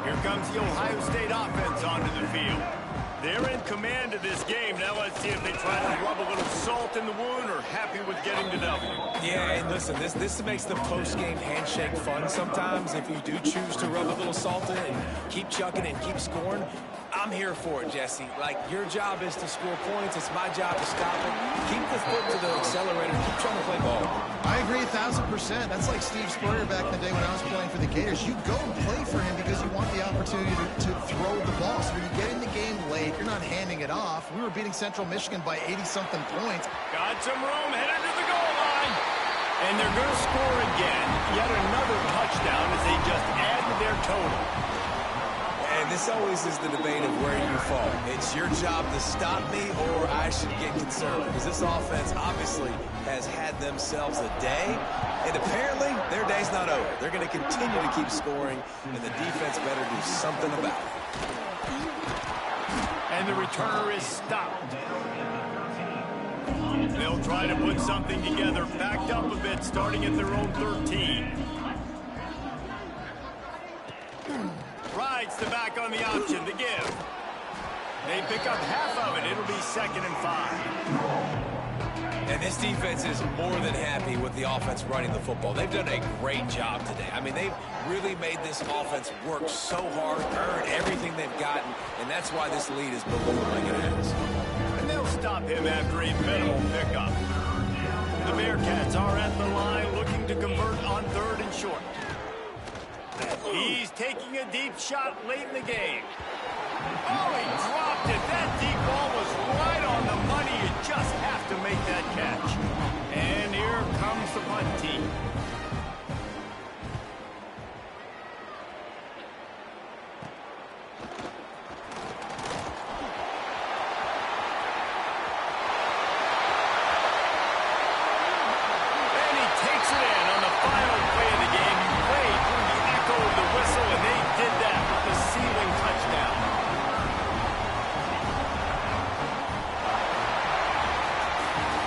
Here comes the Ohio State offense onto the field. They're in command of this game. Now let's see if they try to rub a little salt in the wound or happy with getting the W. Yeah, and listen, this makes the post-game handshake fun sometimes. If you do choose to rub a little salt in and keep chucking and keep scoring, I'm here for it, Jesse. Like, your job is to score points. It's my job to stop it. Keep the foot to the accelerator. Keep trying to play ball. I agree 1,000%. That's like Steve Spurrier back in the day when I was playing for the Gators. You go and play for him because you want the opportunity to throw the ball. So when you get in the game late, you're not handing it off. We were beating Central Michigan by 80-something points. Got some room, headed to the goal line. And they're going to score again. Yet another touchdown as they just add to their total. And this always is the debate of where you fall. It's your job to stop me, or I should get concerned. Because this offense obviously has had themselves a day. And apparently, their day's not over. They're going to continue to keep scoring, and the defense better do something about it. And the returner is stopped. They'll try to put something together, backed up a bit, starting at their own 13. Rides the back on the option to give. They pick up half of it. It'll be 2nd and 5. And this defense is more than happy with the offense running the football. They've done a great job today. I mean, they've really made this offense work so hard, earn everything they've gotten, and that's why this lead is ballooned like it is. And they'll stop him after a minimal pickup. The Bearcats are at the line looking to convert on 3rd and short. He's taking a deep shot late in the game. Oh, he dropped it. That deep ball was right on the money. You just have to make that catch. And here comes the punt team. And he takes it in on the final play of the game. You played through the echo of the whistle, and they did that with the ceiling touchdown.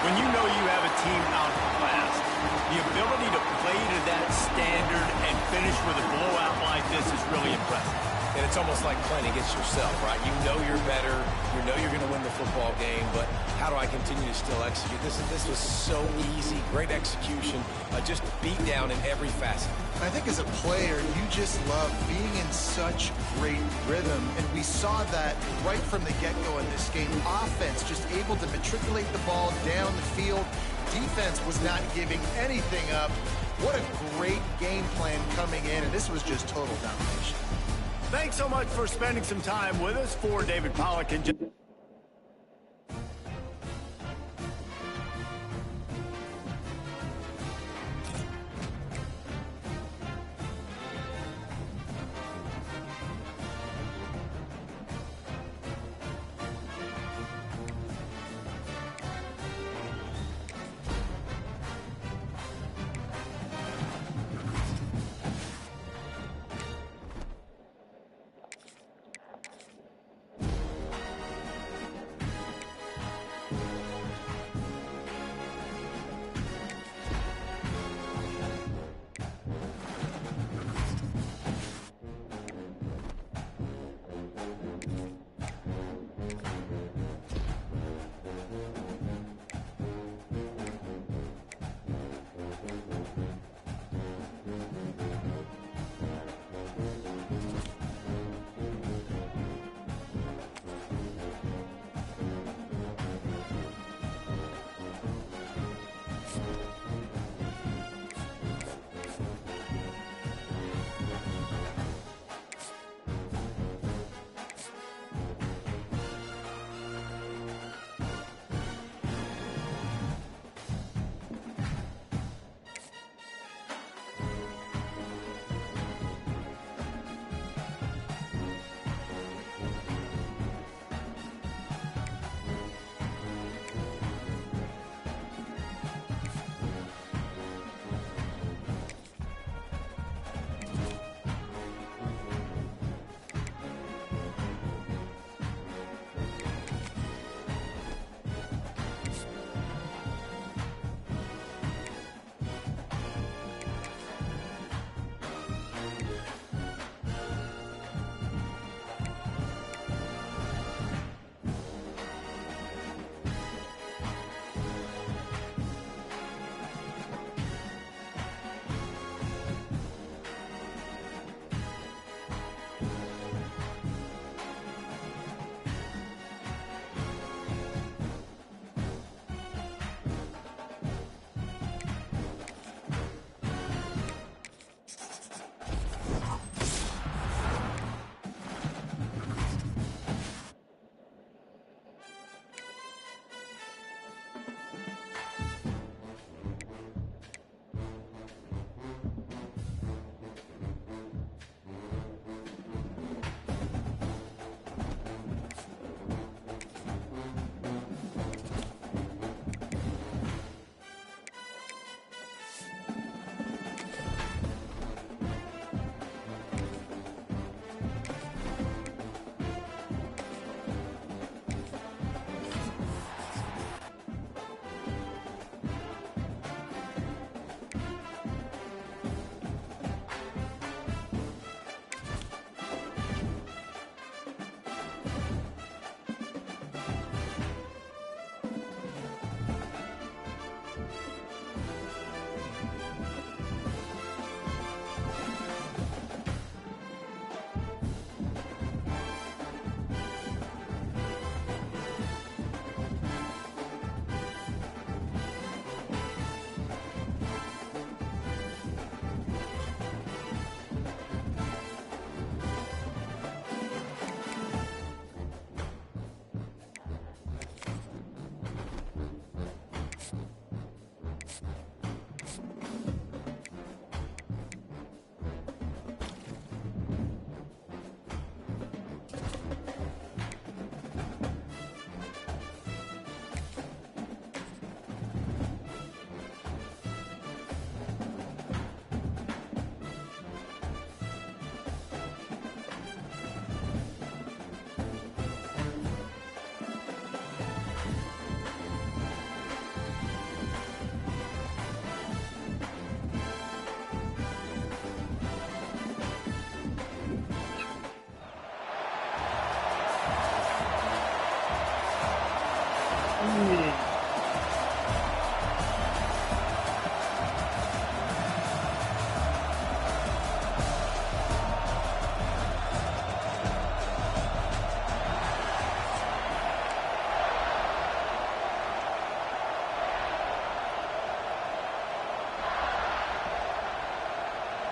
When you know you have a team outclassed, the ability to play to that standard and finish with a blowout like this is really impressive. And it's almost like playing against yourself, right? You know you're better. You know you're going to win the football game, but how do I continue to still execute? This was so easy, great execution, just beat down in every facet. I think as a player, you just love being in such great rhythm, and we saw that right from the get-go in this game. Offense just able to matriculate the ball down the field. Defense was not giving anything up. What a great game plan coming in, and this was just total domination. Thanks so much for spending some time with us. For David Pollack and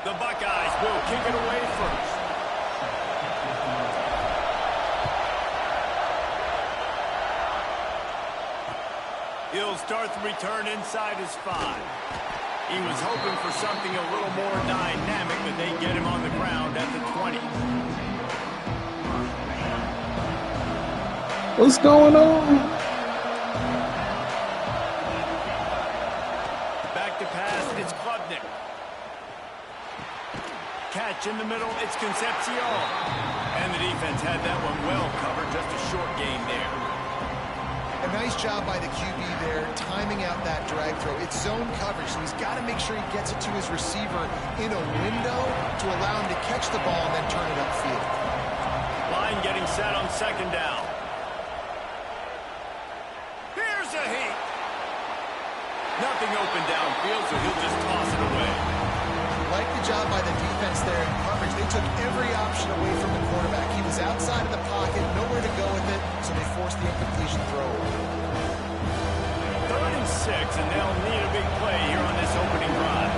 The Buckeyes will kick it away first. He'll start the return inside his 5. He was hoping for something a little more dynamic, but they get him on the ground at the 20. What's going on? Back to pass, it's Klubnik. Catch in the middle, it's Concepcion. And the defense had that one well covered, just a short game there. A nice job by the QB there, timing out that drag throw. It's zone coverage, so he's got to make sure he gets it to his receiver in a window to allow him to catch the ball and then turn it upfield. Line getting set on second down. Here's a heat. Nothing open downfield, so he'll just toss it away. Like the job by the defense there in coverage. They took every option away from the quarterback. He was outside of the pocket, nowhere to go with it, so they forced the incompletion throw. 3rd and 6, and they'll need a big play here on this opening drive.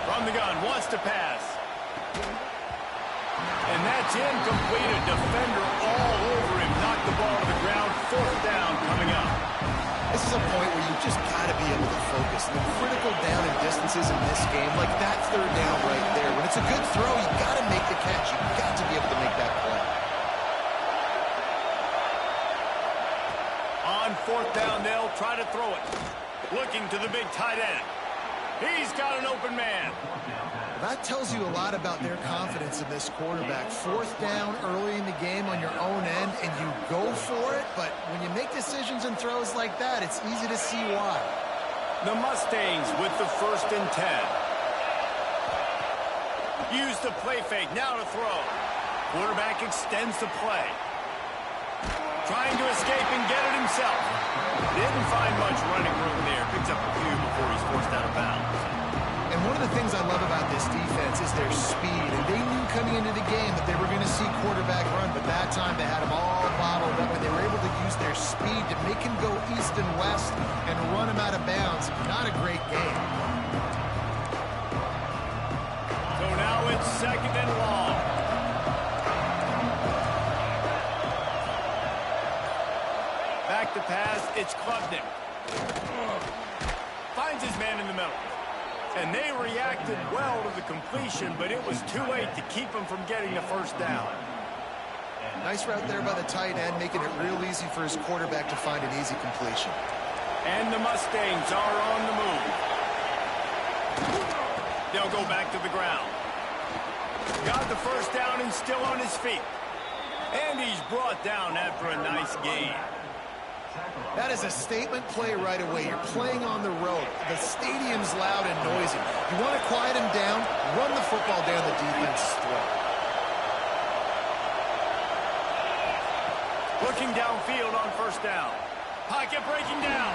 From the gun, wants to pass. And that's incomplete. A defender all over him. Knocked the ball to the ground. 4th down coming up. This is a point where you just got to be able to focus. The critical down and distances in this game, like that 3rd down right there. When it's a good throw, you got to make the catch. You got to be able to make that play. On 4th down, they'll try to throw it. Looking to the big tight end. He's got an open man. That tells you a lot about their confidence in this quarterback. 4th down early in the game on your own end, and you go for it, but when you make decisions and throws like that, it's easy to see why. The Mustangs with the 1st and 10. Use the play fake, now to throw. Quarterback extends the play. Trying to escape and get it himself. Didn't find much running room there. Picks up a few before he's forced out of bounds. And one of the things I love about this defense is their speed. And they knew coming into the game that they were going to see quarterback run, but that time they had him all bottled up, and they were able to use their speed to make him go east and west and run him out of bounds. Not a great game. So now it's 2nd and long. Back to pass, it's Klubnik. Finds his man in the middle. And they reacted well to the completion, but it was too late to keep him from getting the 1st down. Nice route there by the tight end, making it real easy for his quarterback to find an easy completion. And the Mustangs are on the move. They'll go back to the ground. Got the 1st down and still on his feet. And he's brought down after a nice gain. That is a statement play right away. You're playing on the road. The stadium's loud and noisy. You want to quiet him down, run the football down the defense's throat. Looking downfield on 1st down. Pocket breaking down.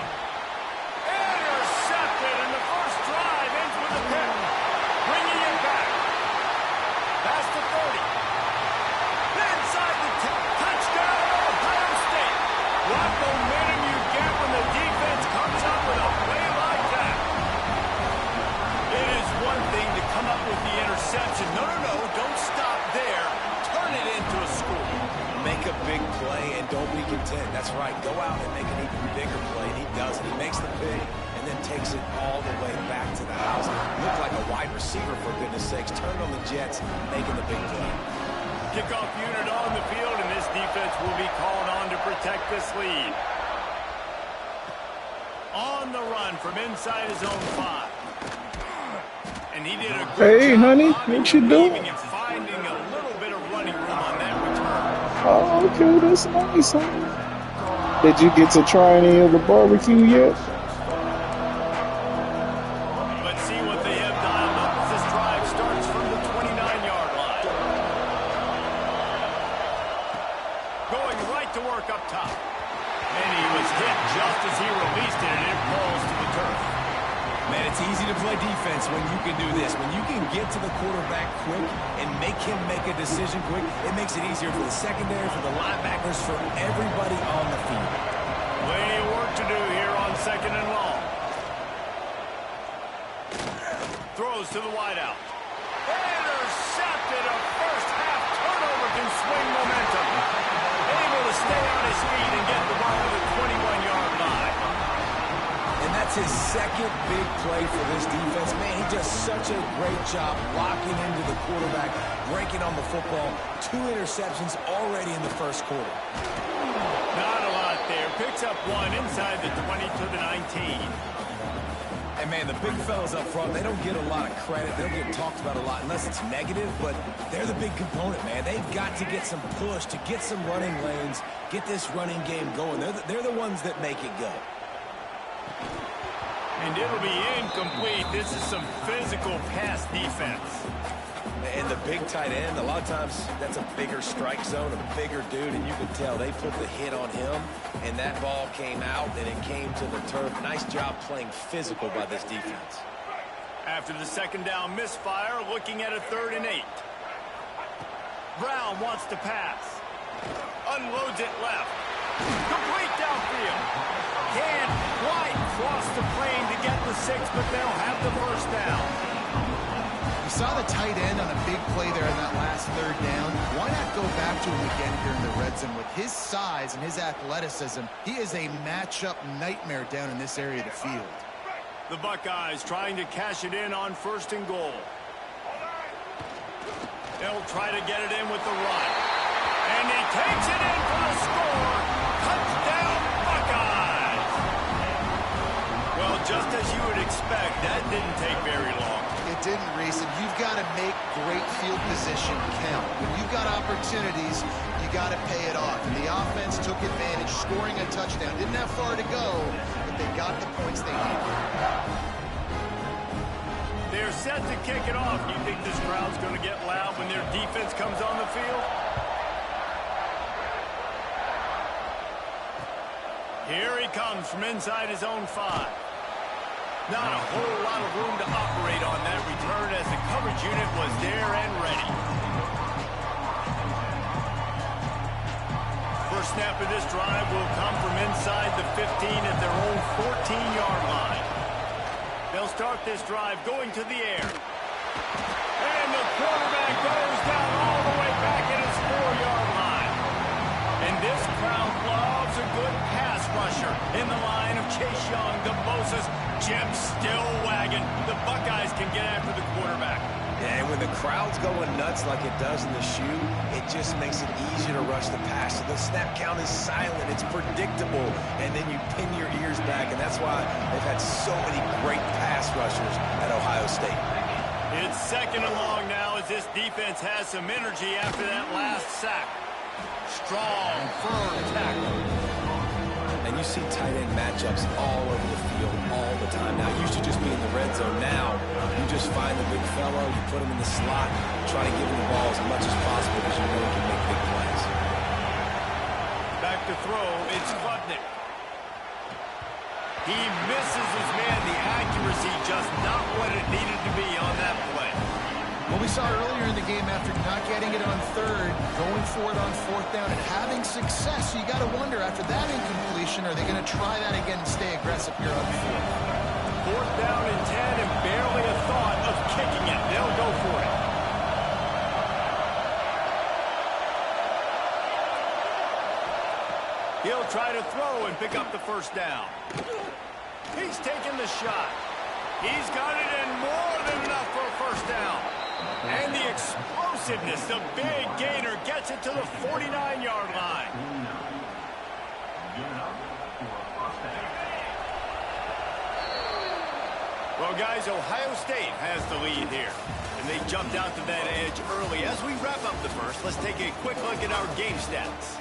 Intercepted, and the first drive ends with a pick. Bringing it back. Past the 30. Inside the 10. Touchdown, Ohio State. What momentum you get when the defense comes up with a play like that. It is one thing to come up with the interception. No, don't stop there. Turn it into a score. Make a big play and don't be content. That's right. Go out and make an even bigger play. And he does it. He makes the pick and then takes it all the way back to the house. Looked like a wide receiver, for goodness sakes. Turned on the Jets, making the big play. Kickoff unit on the field, and this defense will be called on to protect this lead. On the run from inside his own 5. And he did a good Hey, job honey, bobbing what you and doing? weaving and finding a little bit of running room on that return. Oh, okay, that's nice, huh? Did you get to try any of the barbecue yet? Let's see what they have dialed up as this drive starts from the 29-yard line. Going right to work up top. And he was hit just as he released it, and it falls to the turf. Man, it's easy to play defense when you can do this. When you can get to the quarterback quick and make him make a decision quick, it makes it easier for the secondary, for the linebackers, for everybody on the field. Plenty of work to do here on 2nd and long. throws to the wideout. Intercepted. A first-half turnover can swing momentum. Able to stay on his feet and get the ball to the 21-yard line. And that's his second big play for this defense. Man, he does such a great job locking into the quarterback, breaking on the football. 2 interceptions already in the first quarter. Not a lot there. Picks up 1 inside the 20 to the 19. And, man, the big fellas up front, they don't get a lot of credit. They don't get talked about a lot unless it's negative, but they're the big component, man. They've got to get some push, to get some running lanes, get this running game going. They're the ones that make it go. And it'll be incomplete. This is some physical pass defense. And the big tight end, a lot of times that's a bigger strike zone, a bigger dude, and you can tell they put the hit on him, and that ball came out, and it came to the turf. Nice job playing physical by this defense. After the second down misfire, looking at a 3rd and 8. Brown wants to pass. Unloads it left. Complete downfield. Can't quite cross the plane to get the 6, but they'll have the first down. You saw the tight end on a big play there in that last 3rd down. Why not go back to him again here in the red zone? With his size and his athleticism, he is a matchup nightmare down in this area of the field. The Buckeyes trying to cash it in on 1st and goal. They'll try to get it in with the run. And he takes it in for the score. Touchdown, Buckeyes! Well, just as you would expect, that didn't take very long. It didn't, Reese, and you've got to make great field position count. When you've got opportunities, you got to pay it off. And the offense took advantage, scoring a touchdown. Didn't have far to go, but they got the points they needed. They're set to kick it off. Do you think this crowd's going to get loud when their defense comes on the field? Here he comes from inside his own 5. Not a whole lot of room to operate on that return as the coverage unit was there and ready. First snap of this drive will come from inside the 15 at their own 14-yard line. They'll start this drive going to the air. And the quarterback goes down all the way back at his 4-yard line. And this crowd loves a good pass rusher in the line of Chase Young, the Bosa's. Jim still wagging. The Buckeyes can get after the quarterback. And when the crowd's going nuts like it does in the shoe, it just makes it easier to rush the pass. So the snap count is silent. It's predictable. And then you pin your ears back. And that's why they've had so many great pass rushers at Ohio State. It's 2nd and long now as this defense has some energy after that last sack. Strong, firm tackle. And you see tight end matchups all over the field all the time. Now, it used to just be in the red zone. Now, you just find the big fellow, you put him in the slot, try to give him the ball as much as possible because you know he can make big plays. Back to throw, it's Klubnik. He misses his man. The accuracy just not what it needed to be on that play. Well, we saw earlier in the game after not getting it on 3rd, going for it on 4th down and having success. So you got to wonder after that incompletion, are they going to try that again and stay aggressive here on 4th? 4th down and 10 and barely a thought of kicking it. They'll go for it. He'll try to throw and pick up the first down. He's taking the shot. He's got it in more than enough for a first down. And the explosiveness, the big gainer gets it to the 49-yard line. Well, guys, Ohio State has the lead here. And they jumped out to that edge early. As we wrap up the first, let's take a quick look at our game stats.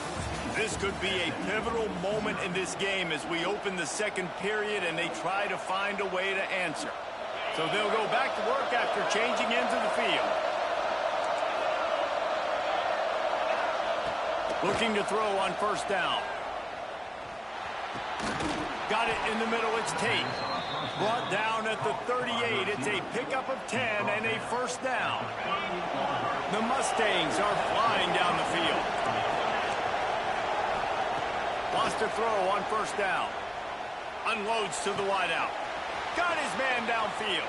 This could be a pivotal moment in this game as we open the 2nd period and they try to find a way to answer. So they'll go back to work after changing into the field. Looking to throw on 1st down. Got it in the middle, it's Tate. Brought down at the 38, it's a pickup of 10 and a first down. The Mustangs are flying down the field. Lost to throw on 1st down. Unloads to the wideout. Got his man downfield.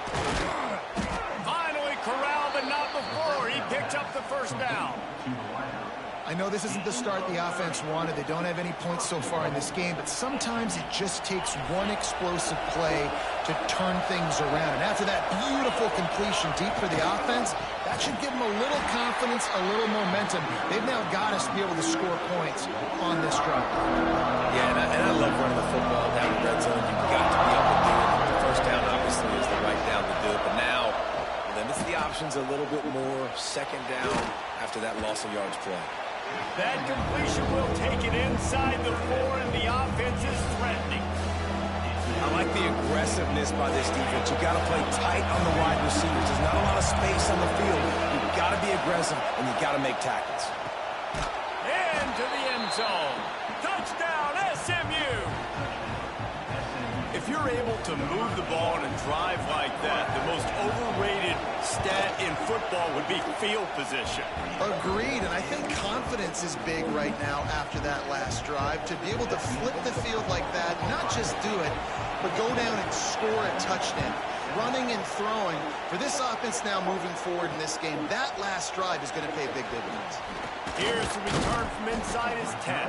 picks up the first down. I know this isn't the start the offense wanted. They don't have any points so far in this game, but sometimes it just takes one explosive play to turn things around. And after that beautiful completion deep for the offense, that should give them a little confidence, a little momentum. They've now got us to be able to score points on this drive. Yeah, and I love running the football down the red zone. You've got to be able to do it. The first down, obviously, is the right down to do it. But now, limits the options a little bit more. Second down after that loss of yards play. That completion will take it inside the 4, and the offense is threatening. I like the aggressiveness by this defense. You've got to play tight on the wide receivers. There's not a lot of space on the field. You've got to be aggressive, and you've got to make tackles. Into the end zone. Touchdown, SMU! If you're able to move the ball in a drive like that, the most overrated stat in football would be field position. Agreed, and I think confidence is big right now after that last drive. To be able to flip the field like that, not just do it, but go down and score a touchdown. Running and throwing. For this offense now moving forward in this game, that last drive is going to pay big dividends. Here's the return from inside his 10.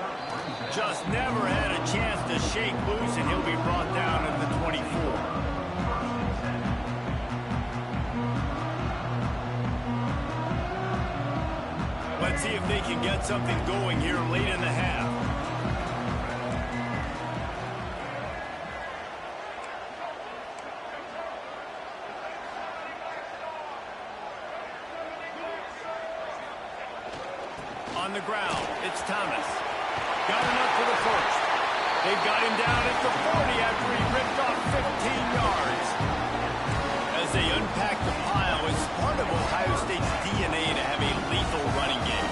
Just never had a chance to shake loose, and he'll be brought down at the 24. Let's see if they can get something going here late in the half. On the ground, it's Thomas. Got enough for the first. They've got him down at the 40 after he ripped off 15 yards. As they unpack the pile, it's part of Ohio State's DNA to have a lethal running game.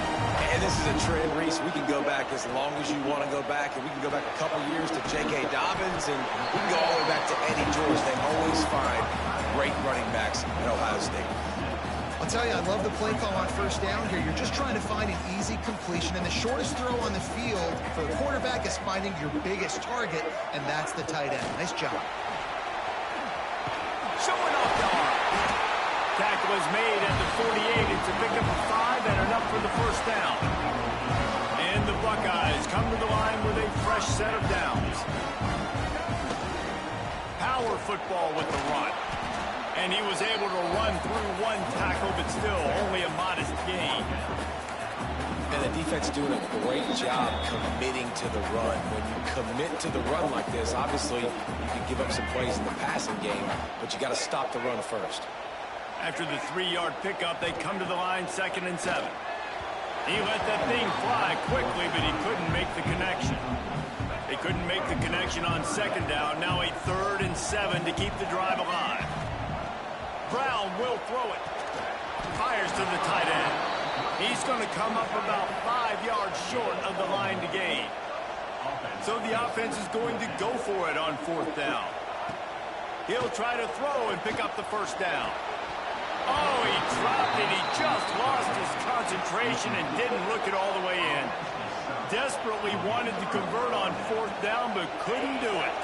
And this is a trend, Reese. We can go back as long as you want to go back, and we can go back a couple years to J.K. Dobbins, and we can go all the way back to Eddie George. They always find great running backs at Ohio State. I'll tell you, I love the play call on first down here. You're just trying to find an easy completion, and the shortest throw on the field for the quarterback is finding your biggest target, and that's the tight end. Nice job. Showing off the arm. Tackle is made at the 48. It's a pickup of 5 and enough for the first down. And the Buckeyes come to the line with a fresh set of downs. Power football with the run. And he was able to run through one tackle, but still only a modest gain. And the defense doing a great job committing to the run. When you commit to the run like this, obviously you can give up some plays in the passing game, but you got to stop the run first. After the 3-yard pickup, they come to the line 2nd and 7. He let that thing fly quickly, but he couldn't make the connection. They couldn't make the connection on 2nd down. Now a 3rd and 7 to keep the drive alive. Brown will throw it. Fires to the tight end. He's going to come up about 5 yards short of the line to gain. So the offense is going to go for it on 4th down. He'll try to throw and pick up the first down. Oh, he dropped it. He just lost his concentration and didn't look it all the way in. Desperately wanted to convert on 4th down, but couldn't do it.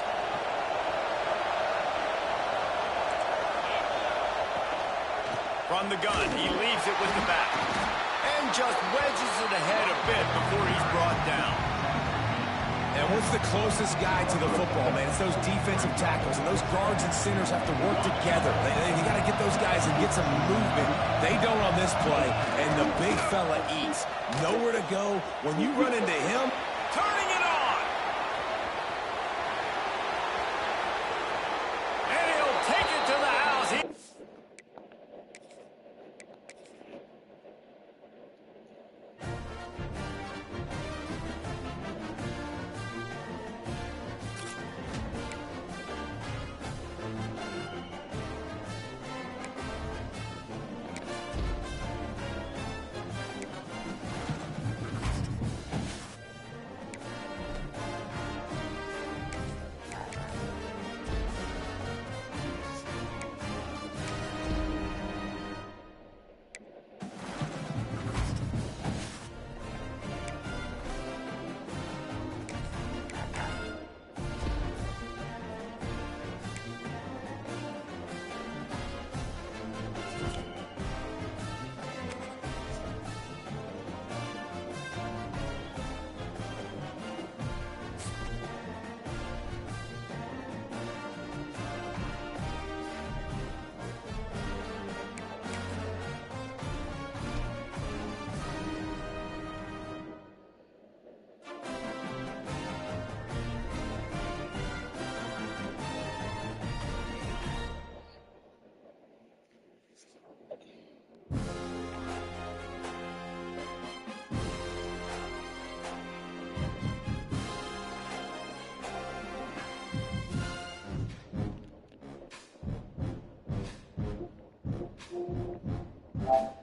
From the gun, he leaves it with the back. And just wedges it ahead a bit before he's brought down. And what's the closest guy to the football, man? It's those defensive tackles, and those guards and centers have to work together. They got to get those guys and get some movement. They don't on this play, and the big fella eats. Nowhere to go. When you run into him, Turning it on. And he'll take it to the house. it.